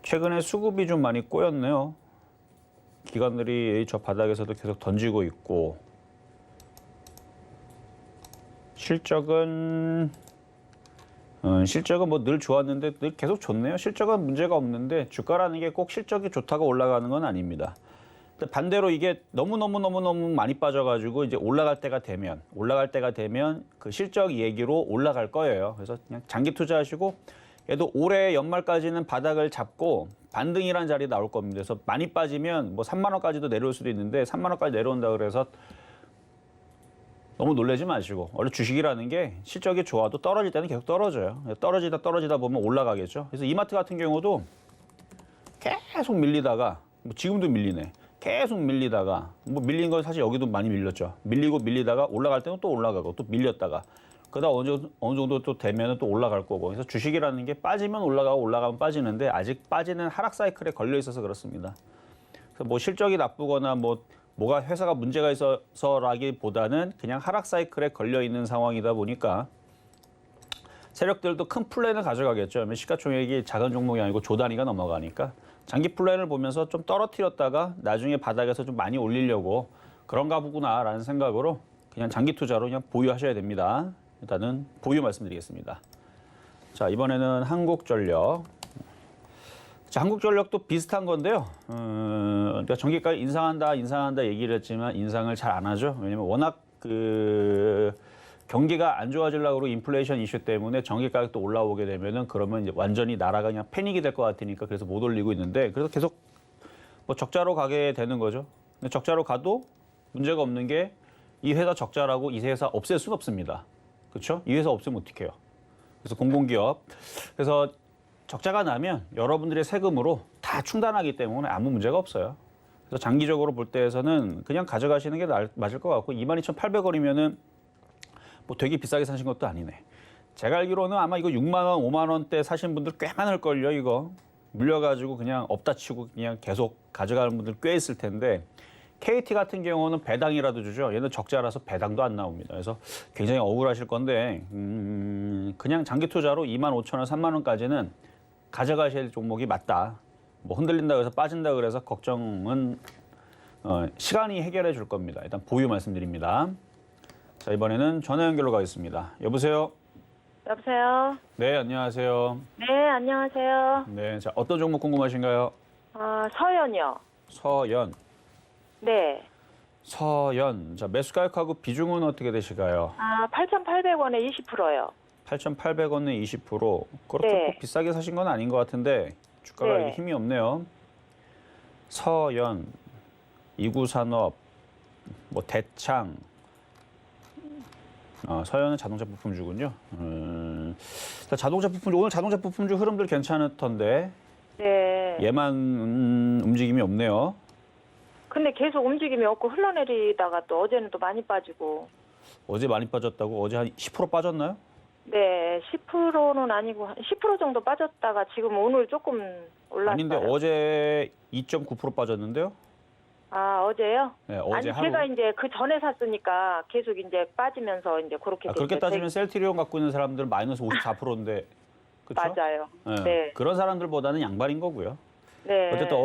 최근에 수급이 좀 많이 꼬였네요. 기관들이 저 바닥에서도 계속 던지고 있고, 실적은 뭐 늘 좋았는데 늘 계속 좋네요. 실적은 문제가 없는데 주가라는 게 꼭 실적이 좋다고 올라가는 건 아닙니다. 근데 반대로 이게 너무 많이 빠져가지고 이제 올라갈 때가 되면 그 실적 얘기로 올라갈 거예요. 그래서 그냥 장기 투자하시고 얘도 올해 연말까지는 바닥을 잡고 반등이라는 자리 나올 겁니다. 그래서 많이 빠지면 뭐 3만 원까지도 내려올 수도 있는데 3만 원까지 내려온다 그래서 너무 놀라지 마시고 원래 주식이라는 게 실적이 좋아도 떨어질 때는 계속 떨어져요. 떨어지다 보면 올라가겠죠. 그래서 이마트 같은 경우도 계속 밀리다가 뭐 지금도 밀리네. 계속 밀리다가 뭐 밀린 건 사실 여기도 많이 밀렸죠. 밀리다가 올라갈 때는 또 올라가고 또 밀렸다가 그러다 어느 정도 또 되면 또 올라갈 거고. 그래서 주식이라는 게 빠지면 올라가고 올라가면 빠지는데 아직 빠지는 하락 사이클에 걸려 있어서 그렇습니다. 그래서 뭐 실적이 나쁘거나 뭐가 회사가 문제가 있어서라기보다는 그냥 하락 사이클에 걸려 있는 상황이다 보니까 세력들도 큰 플랜을 가져가겠죠. 시가총액이 작은 종목이 아니고 조 단위가 넘어가니까 장기 플랜을 보면서 좀 떨어뜨렸다가 나중에 바닥에서 좀 많이 올리려고 그런가 보구나라는 생각으로 그냥 장기 투자로 그냥 보유하셔야 됩니다. 일단은 보유 말씀드리겠습니다. 자, 이번에는 한국전력. 자, 한국전력도 비슷한 건데요. 그러니까 전기가를 인상한다 얘기를 했지만 인상을 잘 안 하죠. 왜냐면 워낙 경기가 안 좋아지려고 인플레이션 이슈 때문에 전기 가격도 올라오게 되면은 그러면 이제 완전히 나라가 그냥 패닉이 될 것 같으니까 그래서 못 올리고 있는데 그래서 계속 뭐 적자로 가게 되는 거죠. 근데 적자로 가도 문제가 없는 게 이 회사 적자라고 이 회사 없앨 수는 없습니다. 그렇죠? 이 회사 없으면 어떡해요? 그래서 공공기업. 그래서 적자가 나면 여러분들의 세금으로 다 충당하기 때문에 아무 문제가 없어요. 그래서 장기적으로 볼 때에서는 그냥 가져가시는 게 맞을 것 같고 22,800원이면은 뭐 되게 비싸게 사신 것도 아니네. 제가 알기로는 아마 이거 6만 원, 5만 원대 사신 분들 꽤 많을걸요, 이거. 물려가지고 그냥 없다 치고 그냥 계속 가져가는 분들 꽤 있을 텐데 KT 같은 경우는 배당이라도 주죠. 얘는 적자라서 배당도 안 나옵니다. 그래서 굉장히 억울하실 건데 그냥 장기 투자로 2만 5천 원, 3만 원까지는 가져가실 종목이 맞다. 뭐 흔들린다 그래서 빠진다 그래서 걱정은 시간이 해결해 줄 겁니다. 일단 보유 말씀드립니다. 자, 이번에는 전화 연결로 가겠습니다. 여보세요? 여보세요? 네, 안녕하세요. 네, 안녕하세요. 네, 자, 어떤 종목 궁금하신가요? 서연이요. 서연. 네. 서연. 자, 매수 가격하고 비중은 어떻게 되실까요? 8,800원에 20%요. 8,800원에 20%. 그렇게 네. 꼭 비싸게 사신 건 아닌 것 같은데 주가가 네. 이렇게 힘이 없네요. 서연, 이구산업, 뭐 대창. 서연은 자동차 부품주군요. 자, 자동차 부품주, 오늘 자동차 부품주 흐름들 괜찮던데 네. 얘만 움직임이 없네요. 근데 계속 움직임이 없고 흘러내리다가 또 어제는 또 많이 빠지고. 어제 많이 빠졌다고? 어제 한 10% 빠졌나요? 네, 10%는 아니고 한 10% 정도 빠졌다가 지금 오늘 조금 올랐어요. 아닌데 어제 2.9% 빠졌는데요? 어제요? 네, 어제 아니 하루. 제가 이제 그 전에 샀으니까 계속 이제 빠지면서 이제 그렇게 됐죠. 그렇게 따지면 셀트리온 갖고 있는 사람들 마이너스 54%인데 그렇죠? 맞아요. 네. 네. 그런 사람들보다는 양반인 거고요. 네. 어쨌든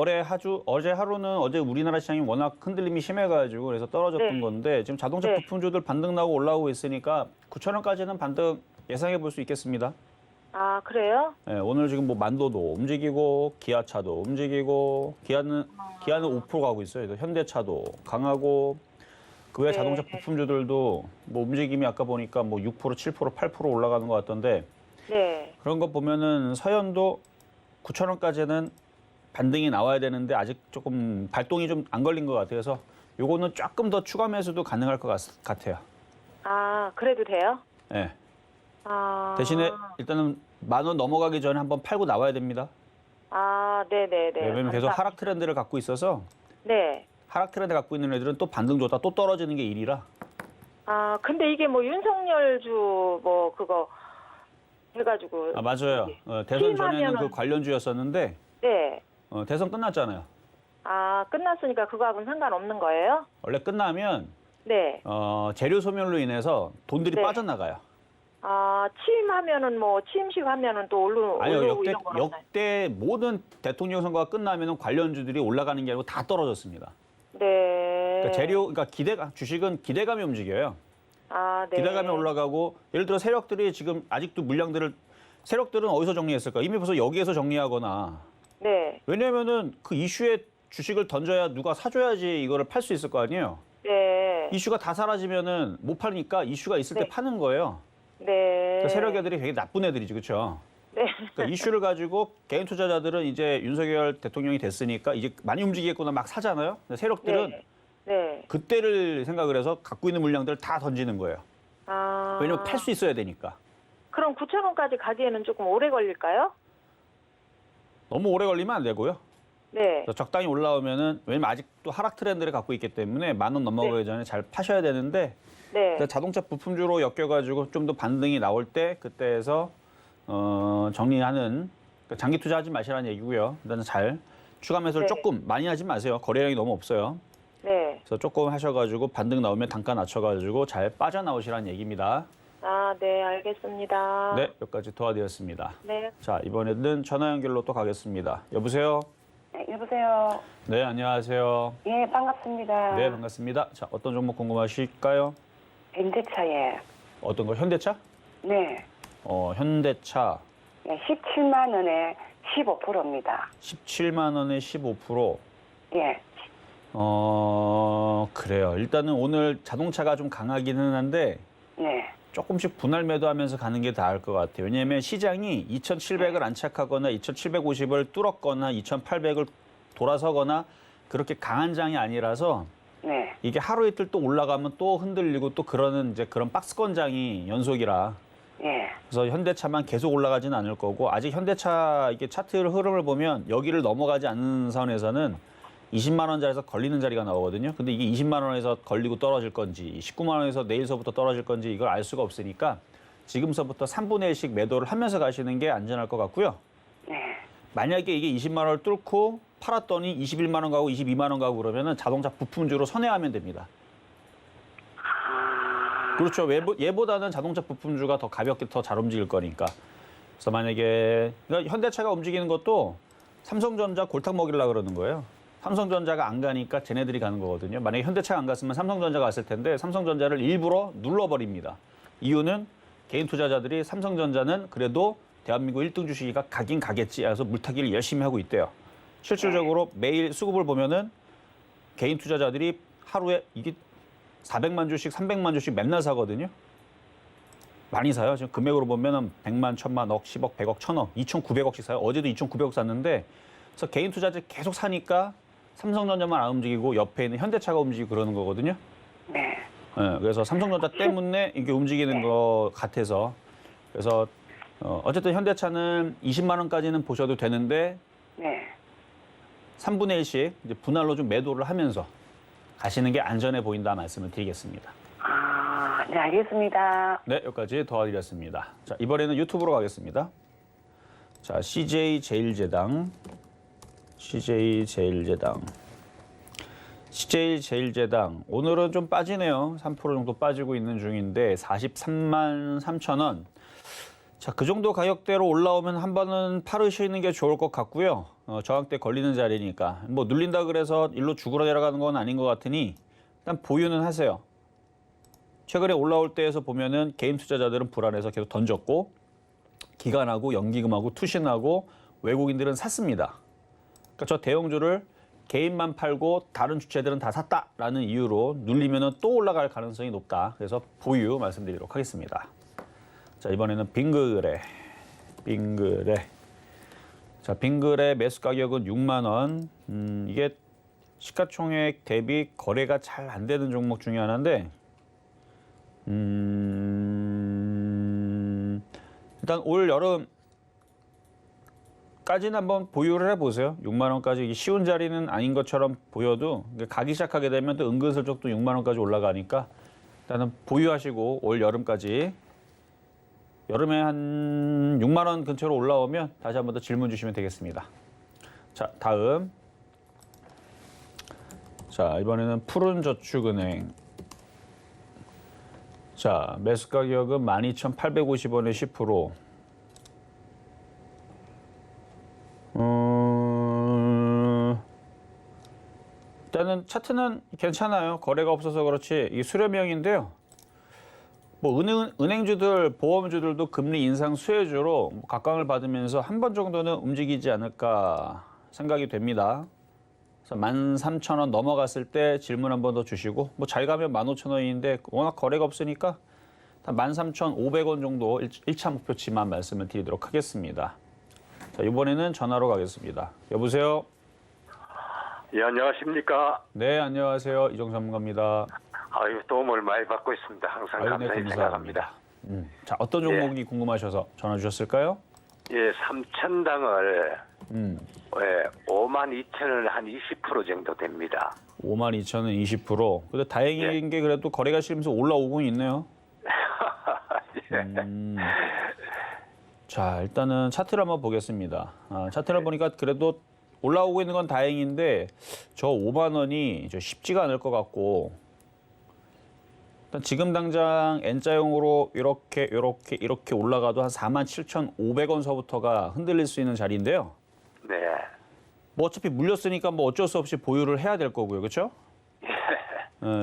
어제 하루는 어제 우리나라 시장이 워낙 흔들림이 심해가지고 그래서 떨어졌던 네. 건데 지금 자동차 네. 부품주들 반등 나고 올라오고 있으니까 9,000원까지는 반등 예상해 볼 수 있겠습니다. 그래요? 네, 오늘 지금 뭐 만도도 움직이고 기아차도 움직이고 기아는 5% 가고 있어요. 그래서 현대차도 강하고 그 외 네. 자동차 부품주들도 뭐 움직임이 아까 보니까 뭐 6%, 7%, 8% 올라가는 것 같던데 네. 그런 거 보면은 서현도 9,000원까지는 반등이 나와야 되는데 아직 조금 발동이 좀 안 걸린 것 같아요. 그래서 요거는 조금 더 추가 매수도 가능할 것 같아요. 그래도 돼요? 네. 대신에 일단은 10,000원 넘어가기 전에 한번 팔고 나와야 됩니다. 네네네. 왜냐면 계속 하락 트렌드를 갖고 있어서 네. 하락 트렌드 갖고 있는 애들은 또 반등 줬다 또 떨어지는 게 일이라. 근데 이게 뭐 윤석열주 뭐 그거 해가지고. 맞아요. 대선 전에는 팀하면은- 그 관련주였었는데 네. 대선 끝났잖아요. 끝났으니까 그거하고는 상관없는 거예요? 원래 끝나면 네. 재료 소멸로 인해서 돈들이 네. 빠져나가요. 취임하면은 뭐 취임식 하면은 또 아니요, 올라오고 이런 건 없나요? 역대 모든 대통령 선거가 끝나면 관련주들이 올라가는 게 아니고 다 떨어졌습니다. 네. 그러니까 주식은 기대감이 움직여요. 네. 기대감이 올라가고 예를 들어 세력들이 아직도 세력들은 어디서 정리했을까? 이미 벌써 여기에서 정리하거나. 네. 왜냐면은 그 이슈에 주식을 던져야 누가 사줘야지 이거를 팔 수 있을 거 아니에요. 네. 이슈가 다 사라지면은 못 파니까 이슈가 있을 때 네. 파는 거예요. 네. 그러니까 세력 애들이 되게 나쁜 애들이지, 그렇죠? 네. 그러니까 이슈를 가지고 개인 투자자들은 이제 윤석열 대통령이 됐으니까 이제 많이 움직이겠구나 막 사잖아요. 근데 세력들은 네. 네. 그때를 생각을 해서 갖고 있는 물량들을 다 던지는 거예요. 왜냐면 팔 수 있어야 되니까. 그럼 9,000원까지 가기에는 조금 오래 걸릴까요? 너무 오래 걸리면 안 되고요. 네. 그래서 적당히 올라오면은 왜냐면 아직도 하락 트렌드를 갖고 있기 때문에 10,000원 넘어가기 전에 잘 파셔야 되는데 네. 그러니까 자동차 부품주로 엮여가지고 좀 더 반등이 나올 때 그때에서 정리하는 그러니까 장기 투자하지 마시라는 얘기고요. 일단 잘 추가 매수를 네. 조금 많이 하지 마세요. 거래량이 너무 없어요. 네. 그래서 조금 하셔가지고 반등 나오면 단가 낮춰가지고 잘 빠져나오시라는 얘기입니다. 네, 알겠습니다. 네, 여기까지 도와드렸습니다. 네. 자, 이번에는 전화 연결로 또 가겠습니다. 여보세요? 네, 여보세요. 네, 안녕하세요. 예, 반갑습니다. 네, 반갑습니다. 자, 어떤 종목 궁금하실까요? 현대차에 어떤 거? 현대차? 네, 현대차 17만 원에 15%입니다. 17만 원에 15%. 예, 그래요. 일단은 오늘 자동차가 좀 강하기는 한데 네, 조금씩 분할 매도하면서 가는 게 나을 것 같아요. 왜냐하면 시장이 2,700을 안착하거나 2,750을 뚫었거나 2,800을 돌아서거나 그렇게 강한 장이 아니라서 네, 이게 하루 이틀 또 올라가면 또 흔들리고 또 그러는 이제 그런 박스권 장이 연속이라 예, 그래서 현대차만 계속 올라가지는 않을 거고 아직 현대차 이게 차트 흐름을 보면 여기를 넘어가지 않는 선에서는 20만 원짜리에서 걸리는 자리가 나오거든요. 근데 이게 20만 원에서 걸리고 떨어질 건지 19만 원에서 내일서부터 떨어질 건지 이걸 알 수가 없으니까 지금서부터 3분의 1씩 매도를 하면서 가시는 게 안전할 것 같고요. 네. 만약에 이게 20만 원을 뚫고 팔았더니 21만 원 가고 22만 원 가고 그러면은 자동차 부품주로 선회하면 됩니다. 그렇죠. 얘보다는 자동차 부품주가 더 가볍게 더 잘 움직일 거니까. 그래서 만약에 그러니까 현대차가 움직이는 것도 삼성전자 골탕 먹이려고 그러는 거예요. 삼성전자가 안 가니까 쟤네들이 가는 거거든요. 만약에 현대차가 안 갔으면 삼성전자가 갔을 텐데 삼성전자를 일부러 눌러버립니다. 이유는 개인 투자자들이 삼성전자는 그래도 대한민국 1등 주식이가 가긴 가겠지 해서 물타기를 열심히 하고 있대요. 실질적으로 매일 수급을 보면은 개인 투자자들이 하루에 이게 400만 주씩, 300만 주씩 맨날 사거든요. 많이 사요. 지금 금액으로 보면은 100만, 1000만, 억, 10억, 100억, 1000억, 2,900억씩 사요. 어제도 2,900억 샀는데 그래서 개인 투자자들 계속 사니까 삼성전자만 안 움직이고 옆에 있는 현대차가 움직이고 그러는 거거든요. 네. 네, 그래서 삼성전자 때문에 이게 움직이는 것 같아서 그래서 어쨌든 현대차는 20만 원까지는 보셔도 되는데 네. 3분의 1씩 이제 분할로 좀 매도를 하면서 가시는 게 안전해 보인다 말씀을 드리겠습니다. 아, 네, 알겠습니다. 네, 여기까지 도와드렸습니다. 자, 이번에는 유튜브로 가겠습니다. 자, CJ제일제당. 오늘은 좀 빠지네요. 3% 정도 빠지고 있는 중인데 43만 3천 원. 자, 그 정도 가격대로 올라오면 한 번은 팔으시는 게 좋을 것 같고요. 저항대 걸리는 자리니까. 뭐 눌린다 그래서 일로 죽으러 내려가는 건 아닌 것 같으니 일단 보유는 하세요. 최근에 올라올 때에서 보면은 개인 투자자들은 불안해서 계속 던졌고 기관하고 연기금하고 투신하고 외국인들은 샀습니다. 그러니까 저 대형주를 개인만 팔고 다른 주체들은 다 샀다라는 이유로 눌리면은 또 올라갈 가능성이 높다. 그래서 보유 말씀드리도록 하겠습니다. 자, 이번에는 빙그레. 자, 빙그레 매수 가격은 6만 원. 이게 시가총액 대비 거래가 잘 안 되는 종목 중에 하나인데 일단 올 여름까지는 한번 보유를 해보세요. 6만 원까지 쉬운 자리는 아닌 것처럼 보여도 가기 시작하게 되면 또 은근슬쩍 또 6만 원까지 올라가니까 일단은 보유하시고 올 여름까지 여름에 한 6만 원 근처로 올라오면 다시 한번 더 질문 주시면 되겠습니다. 자, 다음. 자, 이번에는 푸른저축은행. 자, 매수 가격은 12,850원에 10%. 일단은 차트는 괜찮아요. 거래가 없어서 그렇지. 이게 수렴형인데요. 뭐 은행주들, 보험주들도 금리 인상 수혜주로 각광을 받으면서 한 번 정도는 움직이지 않을까 생각이 됩니다. 그래서 13,000원 넘어갔을 때 질문 한 번 더 주시고 뭐 잘 가면 15,000원인데 워낙 거래가 없으니까 13,500원 정도 1차 목표치만 말씀을 드리도록 하겠습니다. 자, 이번에는 전화로 가겠습니다. 여보세요? 예, 안녕하십니까. 네, 안녕하세요. 이종 전문가입니다. 아유, 도움을 많이 받고 있습니다. 항상 아유, 감사히 네, 생각합니다. 자, 어떤 종목이 궁금하셔서 전화 주셨을까요? 예, 3,000당을 52,000원 한 20% 정도 됩니다. 52,000원 20%. 근데 다행인 게 그래도 거래가 싫으면서 올라오고 있네요. 자, 일단은 차트를 한번 보겠습니다. 차트를 보니까 그래도 올라오고 있는 건 다행인데 저 5만 원이 쉽지가 않을 것 같고 일단 지금 당장 N자형으로 이렇게 올라가도 한 47,500원 서부터가 흔들릴 수 있는 자리인데요. 네. 뭐 어차피 물렸으니까 뭐 어쩔 수 없이 보유를 해야 될 거고요. 그렇죠?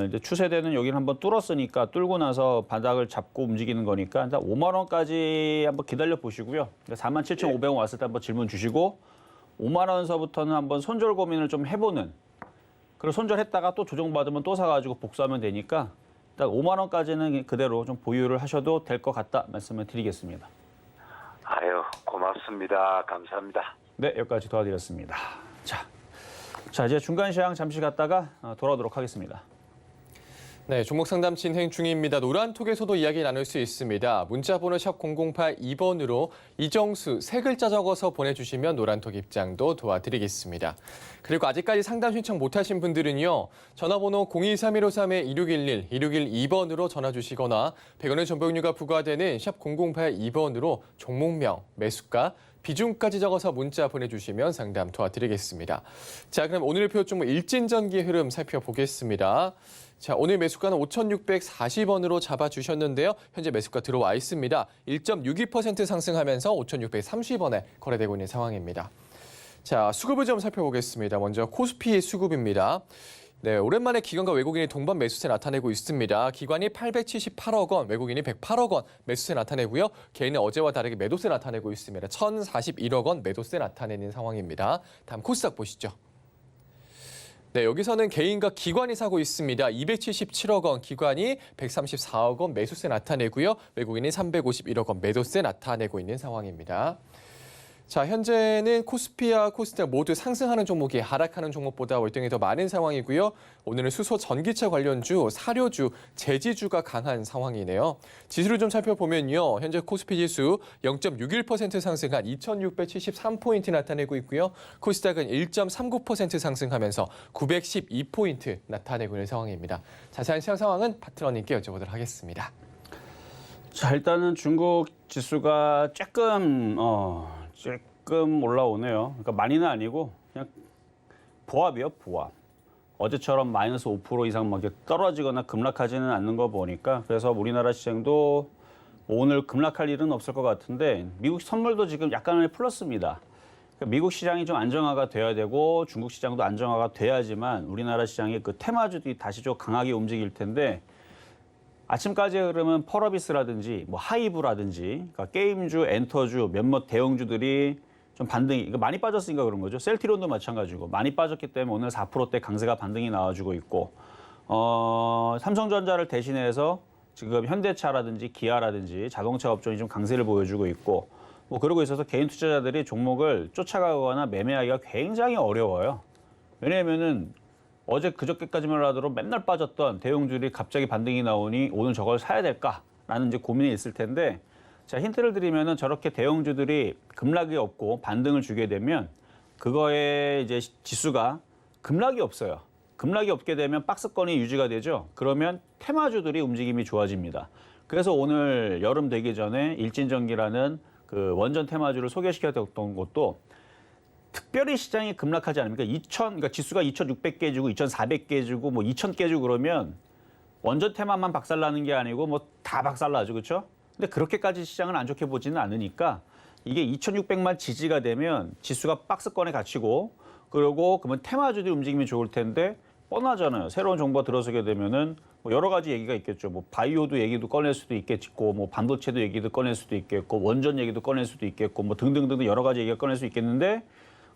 이제 추세대는 여기를 한번 뚫었으니까 뚫고 나서 바닥을 잡고 움직이는 거니까 일단 5만 원까지 한번 기다려 보시고요. 47,500원 왔을 때 한번 질문 주시고 5만 원서부터는 한번 손절 고민을 좀 해보는. 그리고 손절했다가 또 조정받으면 또 사가지고 복수하면 되니까 일단 5만 원까지는 그대로 좀 보유를 하셔도 될 것 같다 말씀을 드리겠습니다. 아유, 고맙습니다. 감사합니다. 네, 여기까지 도와드렸습니다. 자, 이제 중간 시황 잠시 갔다가 돌아오도록 하겠습니다. 네, 종목 상담 진행 중입니다. 노란톡에서도 이야기 나눌 수 있습니다. 문자번호 샵 0082번으로 이정수 세 글자 적어서 보내주시면 노란톡 입장도 도와드리겠습니다. 그리고 아직까지 상담 신청 못하신 분들은요. 전화번호 023-153-2611, 2612번으로 전화 주시거나 100원의 정보용료가 부과되는 샵 0082번으로 종목명, 매수가, 비중까지 적어서 문자 보내주시면 상담 도와드리겠습니다. 자, 그럼 오늘 표 종목 일진전기의 흐름 살펴보겠습니다. 자, 오늘 매수가는 5,640원으로 잡아주셨는데요. 현재 매수가 들어와 있습니다. 1.62% 상승하면서 5,630원에 거래되고 있는 상황입니다. 자, 수급을 좀 살펴보겠습니다. 먼저 코스피 수급입니다. 네, 오랜만에 기관과 외국인이 동반 매수세 나타내고 있습니다. 기관이 878억 원, 외국인이 108억 원 매수세 나타내고요. 개인은 어제와 다르게 매도세 나타내고 있습니다. 1,041억 원 매도세 나타내는 상황입니다. 다음 코스닥 보시죠. 네, 여기서는 개인과 기관이 사고 있습니다. 277억 원, 기관이 134억 원 매수세 나타내고요. 외국인이 351억 원 매도세 나타내고 있는 상황입니다. 자, 현재는 코스피와 코스닥 모두 상승하는 종목이 하락하는 종목보다 월등히 더 많은 상황이고요. 오늘은 수소 전기차 관련주, 사료주, 제지주가 강한 상황이네요. 지수를 좀 살펴보면요. 현재 코스피 지수 0.61% 상승한 2,673포인트 나타내고 있고요. 코스닥은 1.39% 상승하면서 912포인트 나타내고 있는 상황입니다. 자세한 시장 상황은 파트너님께 여쭤보도록 하겠습니다. 자, 일단은 중국 지수가 조금 올라오네요. 그러니까 많이는 아니고 그냥 보합이요, 보합. 어제처럼 마이너스 5% 이상 막 이렇게 떨어지거나 급락하지는 않는 거 보니까 그래서 우리나라 시장도 오늘 급락할 일은 없을 것 같은데 미국 선물도 지금 약간의 플러스입니다. 그러니까 미국 시장이 좀 안정화가 돼야 되고 중국 시장도 안정화가 돼야지만 우리나라 시장의 그 테마주들이 다시 좀 강하게 움직일 텐데 아침까지의 흐름은 펄어비스라든지 뭐 하이브라든지 그러니까 게임주, 엔터주, 몇몇 대형주들이 좀 반등이 많이 빠졌으니까 그런 거죠. 셀트리온도 마찬가지고 많이 빠졌기 때문에 오늘 4%대 강세가 반등이 나와주고 있고 삼성전자를 대신해서 지금 현대차라든지 기아라든지 자동차 업종이 좀 강세를 보여주고 있고 뭐 그러고 있어서 개인 투자자들이 종목을 쫓아가거나 매매하기가 굉장히 어려워요. 왜냐하면은 어제 그저께까지만 하더라도 맨날 빠졌던 대형주들이 갑자기 반등이 나오니 오늘 저걸 사야 될까라는 이제 고민이 있을 텐데 자, 힌트를 드리면은 저렇게 대형주들이 급락이 없고 반등을 주게 되면 그거에 이제 지수가 급락이 없어요. 급락이 없게 되면 박스권이 유지가 되죠. 그러면 테마주들이 움직임이 좋아집니다. 그래서 오늘 여름 되기 전에 일진전기라는 그 원전 테마주를 소개시켰던 것도 특별히 시장이 급락하지 않으니까 그러니까 지수가 2,600개 주고 2,400개 주고 뭐 2,000개 주고 그러면 원전 테마만 박살나는 게 아니고 뭐 다 박살나죠, 그렇죠? 근데 그렇게까지 시장을 안 좋게 보지는 않으니까 이게 2,600만 지지가 되면 지수가 박스권에 갇히고 그러고 그러면 테마주들이 움직임이 좋을 텐데 뻔하잖아요. 새로운 정보가 들어서게 되면은 뭐 여러 가지 얘기가 있겠죠. 뭐 바이오도 얘기도 꺼낼 수도 있겠고, 뭐 반도체도 얘기도 꺼낼 수도 있겠고, 원전 얘기도 꺼낼 수도 있겠고, 뭐 등등등 여러 가지 얘기가 꺼낼 수 있겠는데.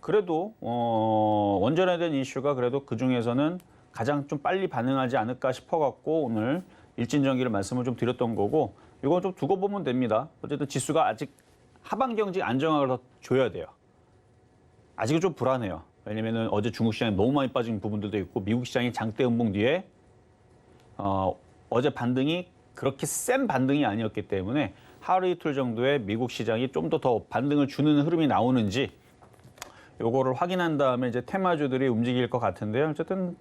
그래도 원전에 대한 이슈가 그래도 그 중에서는 가장 좀 빨리 반응하지 않을까 싶어갖고 오늘 일진전기를 말씀을 좀 드렸던 거고 이건 좀 두고 보면 됩니다. 어쨌든 지수가 아직 하반 경직 안정화를 더 줘야 돼요. 아직은 좀 불안해요. 왜냐면은 어제 중국 시장이 너무 많이 빠진 부분들도 있고 미국 시장이 장대 음봉 뒤에 어제 반등이 그렇게 센 반등이 아니었기 때문에 하루 이틀 정도의 미국 시장이 좀 더 반등을 주는 흐름이 나오는지 요거를 확인한 다음에 이제 테마주들이 움직일 것 같은데요. 어쨌든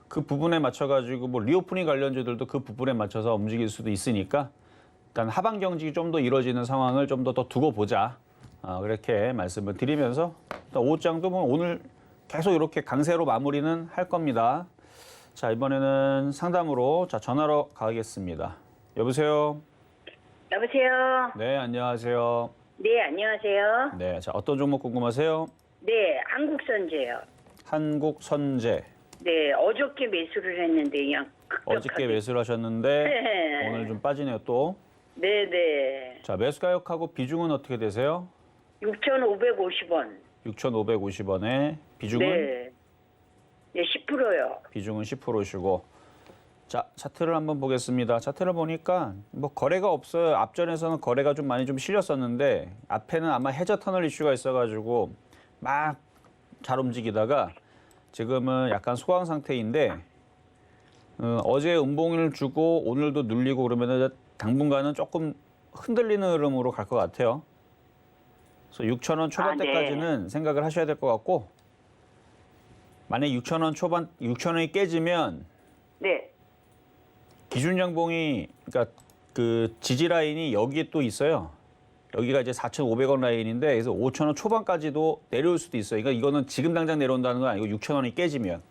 그 부분에 맞춰가지고 뭐 리오프닝 관련주들도 그 부분에 맞춰서 움직일 수도 있으니까 일단 하반 경직이 좀 더 이루어지는 상황을 좀 더 두고 보자. 그렇게 말씀을 드리면서 오후장도 뭐 오늘 계속 이렇게 강세로 마무리는 할 겁니다. 자, 이번에는 상담으로 전화로 가겠습니다. 여보세요? 여보세요? 네, 안녕하세요. 네, 안녕하세요. 네, 자, 어떤 종목 궁금하세요? 네, 한국선제요. 한국선제. 네, 어저께 매수를 했는데 그냥 급격하게. 어저께 매수를 하셨는데 네. 오늘 좀 빠지네요 또. 네네. 자, 매수 가격하고 비중은 어떻게 되세요? 6,550원. 6,550원에 비중은? 네. 네, 10%요. 비중은 10%시고. 자, 차트를 한번 보겠습니다. 차트를 보니까 뭐 거래가 없어요. 앞전에서는 거래가 좀 많이 좀 실렸었는데 앞에는 아마 해저 터널 이슈가 있어가지고 막 잘 움직이다가 지금은 약간 소강 상태인데 어제 음봉을 주고 오늘도 눌리고 그러면은 당분간은 조금 흔들리는 흐름으로 갈 것 같아요. 그래서 6,000원 초반대까지는 생각을 하셔야 될 것 같고, 만약 6,000원이 깨지면 네. 기준 양봉이, 그러니까 그 지지 라인이 여기에 또 있어요. 여기가 이제 4,500원 라인인데, 그래서 5,000원 초반까지도 내려올 수도 있어요. 그러니까 이거는 지금 당장 내려온다는 건 아니고 6,000원이 깨지면.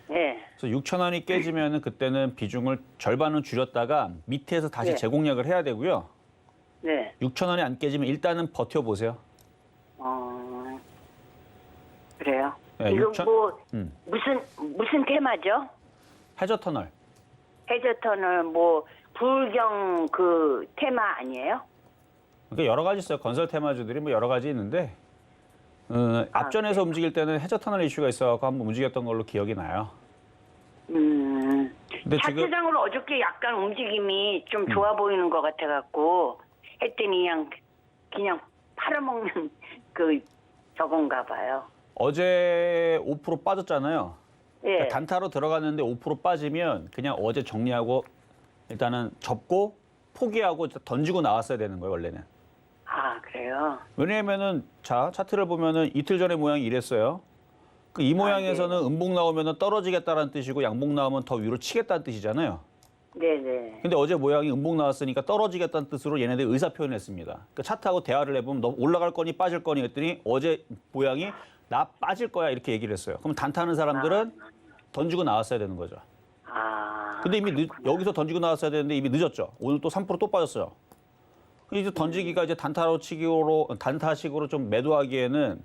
네. 그래서 6,000원이 깨지면은 그때는 비중을 절반은 줄였다가 밑에서 다시 네. 재공략을 해야 되고요. 네. 6,000원이 안 깨지면 일단은 버텨보세요. 그래요? 네, 이거 6,000 뭐 음. 무슨 테마죠? 해저 터널. 해저터널 뭐 불경 그 테마 아니에요? 그러니까 여러 가지 있어요. 건설 테마주들이 뭐 여러 가지 있는데, 앞전에서 움직일 때는 해저 터널 이슈가 있어서 한번 움직였던 걸로 기억이 나요. 근데 지금 차트장으로 어저께 약간 움직임이 좀 좋아 보이는 것 같아갖고 했더니 그냥 팔아먹는 그 저건가 봐요. 어제 5% 빠졌잖아요. 예. 그러니까 단타로 들어갔는데 5% 빠지면 그냥 어제 정리하고 일단은 접고 포기하고 던지고 나왔어야 되는 거예요, 원래는. 아, 그래요? 왜냐면은 자, 차트를 보면은 이틀 전에 모양이 이랬어요. 그 이 모양에서는 음봉 나오면은 떨어지겠다라는 뜻이고 양봉 나오면 더 위로 치겠다는 뜻이잖아요. 네네. 근데 어제 모양이 음봉 나왔으니까 떨어지겠다는 뜻으로 얘네들 의사 표현을 했습니다. 그러니까 차트하고 대화를 해보면 너 올라갈 거니 빠질 거니 했더니 어제 모양이 나 빠질 거야 이렇게 얘기를 했어요. 그럼 단타하는 사람들은 던지고 나왔어야 되는 거죠. 근데 이미 여기서 던지고 나왔어야 되는데 이미 늦었죠. 오늘 또 3% 또 빠졌어요. 이제 던지기가 이제 단타식으로 좀 매도하기에는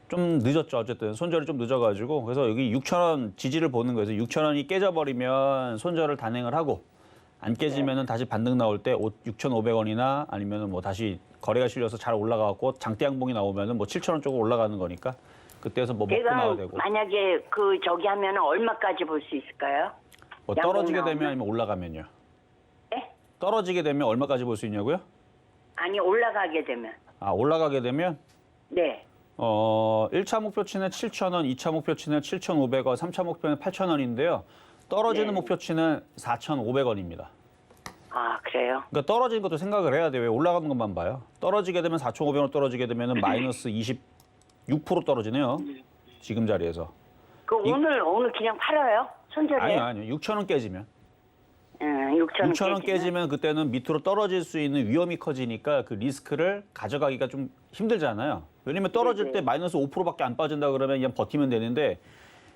좀 늦었죠. 어쨌든 손절이 좀 늦어가지고 그래서 여기 6,000원 지지를 보는 거예요. 6,000원이 깨져버리면 손절을 단행을 하고 안 깨지면은 다시 반등 나올 때 6,500원이나 아니면은 뭐 다시 거래가 실려서 잘 올라가고 장대 양봉이 나오면은 뭐 7,000원 쪽으로 올라가는 거니까 그때서 뭐 먹고 제가 나와야 되고. 만약에 그 저기 하면 얼마까지 볼 수 있을까요? 뭐 양봉 떨어지게 되면 나오면? 아니면 올라가면요. 네? 떨어지게 되면 얼마까지 볼 수 있냐고요? 아니 올라가게 되면. 아, 올라가게 되면 네. 1차 목표치는 7,000원, 2차 목표치는 7,500원, 3차 목표는 8,000원인데요. 떨어지는 네. 목표치는 4,500원입니다. 아, 그래요? 그러니까 떨어지는 것도 생각을 해야 돼요. 왜 올라가는 것만 봐요. 떨어지게 되면 4,500원 떨어지게 되면 마이너스 26% 떨어지네요. 지금 자리에서. 그 오늘 그냥 팔아요? 손절해요? 아니요. 6,000원 깨지면. 6,000원 깨지면 그때는 밑으로 떨어질 수 있는 위험이 커지니까 그 리스크를 가져가기가 좀 힘들잖아요. 왜냐면 떨어질 네네. 때 마이너스 5%밖에 안 빠진다 그러면 그냥 버티면 되는데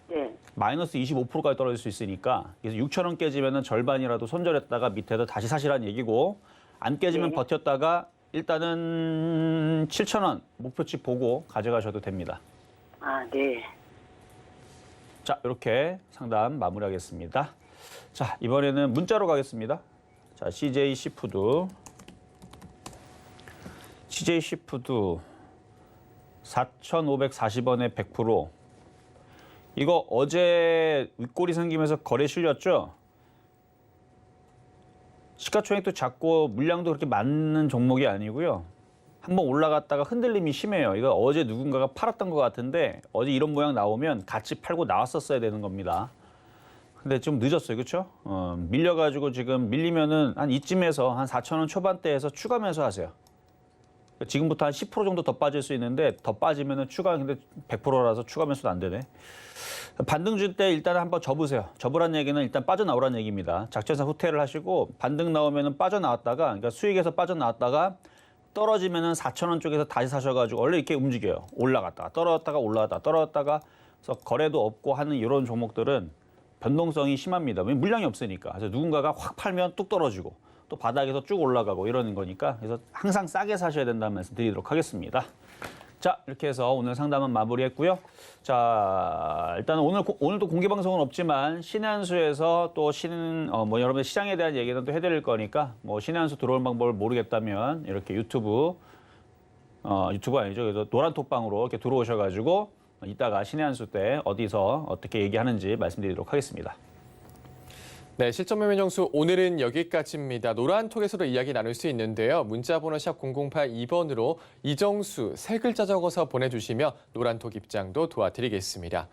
네. 마이너스 25%까지 떨어질 수 있으니까 그래서 6,000원 깨지면은 절반이라도 손절했다가 밑에서 다시 사시라는 얘기고 안 깨지면 네. 버텼다가 일단은 7,000원 목표치 보고 가져가셔도 됩니다. 아, 네. 자, 이렇게 상담 마무리하겠습니다. 자, 이번에는 문자로 가겠습니다. 자, CJ 시푸드 4,540원에 100%. 이거 어제 윗골이 생기면서 거래 실렸죠? 시가총액도 작고 물량도 그렇게 많은 종목이 아니고요. 한번 올라갔다가 흔들림이 심해요. 이거 어제 누군가가 팔았던 것 같은데 어제 이런 모양 나오면 같이 팔고 나왔었어야 되는 겁니다. 근데 좀 늦었어요. 그렇죠? 밀려가지고 지금 밀리면은 한 이쯤에서 한 4,000원 초반대에서 추가 매수하세요. 지금부터 한 10% 정도 더 빠질 수 있는데 더 빠지면은 근데 100%라서 추가 매수도 안 되네. 반등 줄 때 일단 한번 접으세요. 접으란 얘기는 일단 빠져나오란 얘기입니다. 작전상 후퇴를 하시고 반등 나오면은 빠져나왔다가 그러니까 수익에서 빠져나왔다가 떨어지면은 4,000원 쪽에서 다시 사셔가지고 원래 이렇게 움직여요. 올라갔다가 떨어졌다가 올라갔다가 떨어졌다가 그래서 거래도 없고 하는 이런 종목들은 변동성이 심합니다. 왜냐면 물량이 없으니까. 그래서 누군가가 확 팔면 뚝 떨어지고 또 바닥에서 쭉 올라가고 이러는 거니까 그래서 항상 싸게 사셔야 된다는 말씀 드리도록 하겠습니다. 자, 이렇게 해서 오늘 상담은 마무리했고요. 자, 일단 오늘도 공개 방송은 없지만 신의 한 수에서 또 여러분들 시장에 대한 얘기는 또 해드릴 거니까 뭐 신의 한 수 들어오는 방법을 모르겠다면 이렇게 유튜브 아니죠. 그래서 노란톡방으로 이렇게 들어오셔가지고 이따가 신의 한 수 때 어디서 어떻게 얘기하는지 말씀드리도록 하겠습니다. 네, 실전 매매 정수 오늘은 여기까지입니다. 노란톡에서도 이야기 나눌 수 있는데요. 문자번호 샵 0082번으로 이정수 세 글자 적어서 보내주시면 노란톡 입장도 도와드리겠습니다.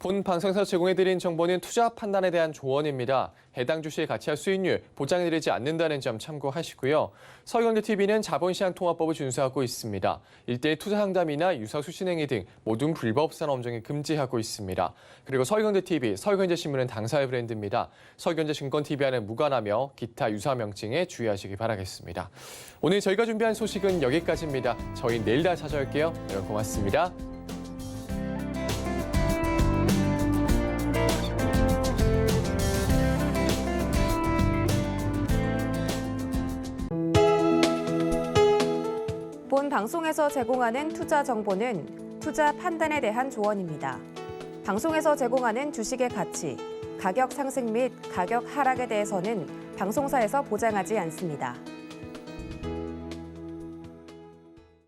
본 방송에서 제공해드린 정보는 투자 판단에 대한 조언입니다. 해당 주식의 가치와 수익률 보장해드리지 않는다는 점 참고하시고요. 서울경제TV는 자본시장통화법을 준수하고 있습니다. 일대일 투자 상담이나 유사 수신행위 등 모든 불법 산업종을 금지하고 있습니다. 그리고 서울경제TV, 서울경제신문은 당사의 브랜드입니다. 서울경제증권TV와는 무관하며 기타 유사 명칭에 주의하시기 바라겠습니다. 오늘 저희가 준비한 소식은 여기까지입니다. 저희 내일 다시 찾아올게요. 여러분 고맙습니다. 본 방송에서 제공하는 투자 정보는 투자 판단에 대한 조언입니다. 방송에서 제공하는 주식의 가치, 가격 상승 및 가격 하락에 대해서는 방송사에서 보장하지 않습니다.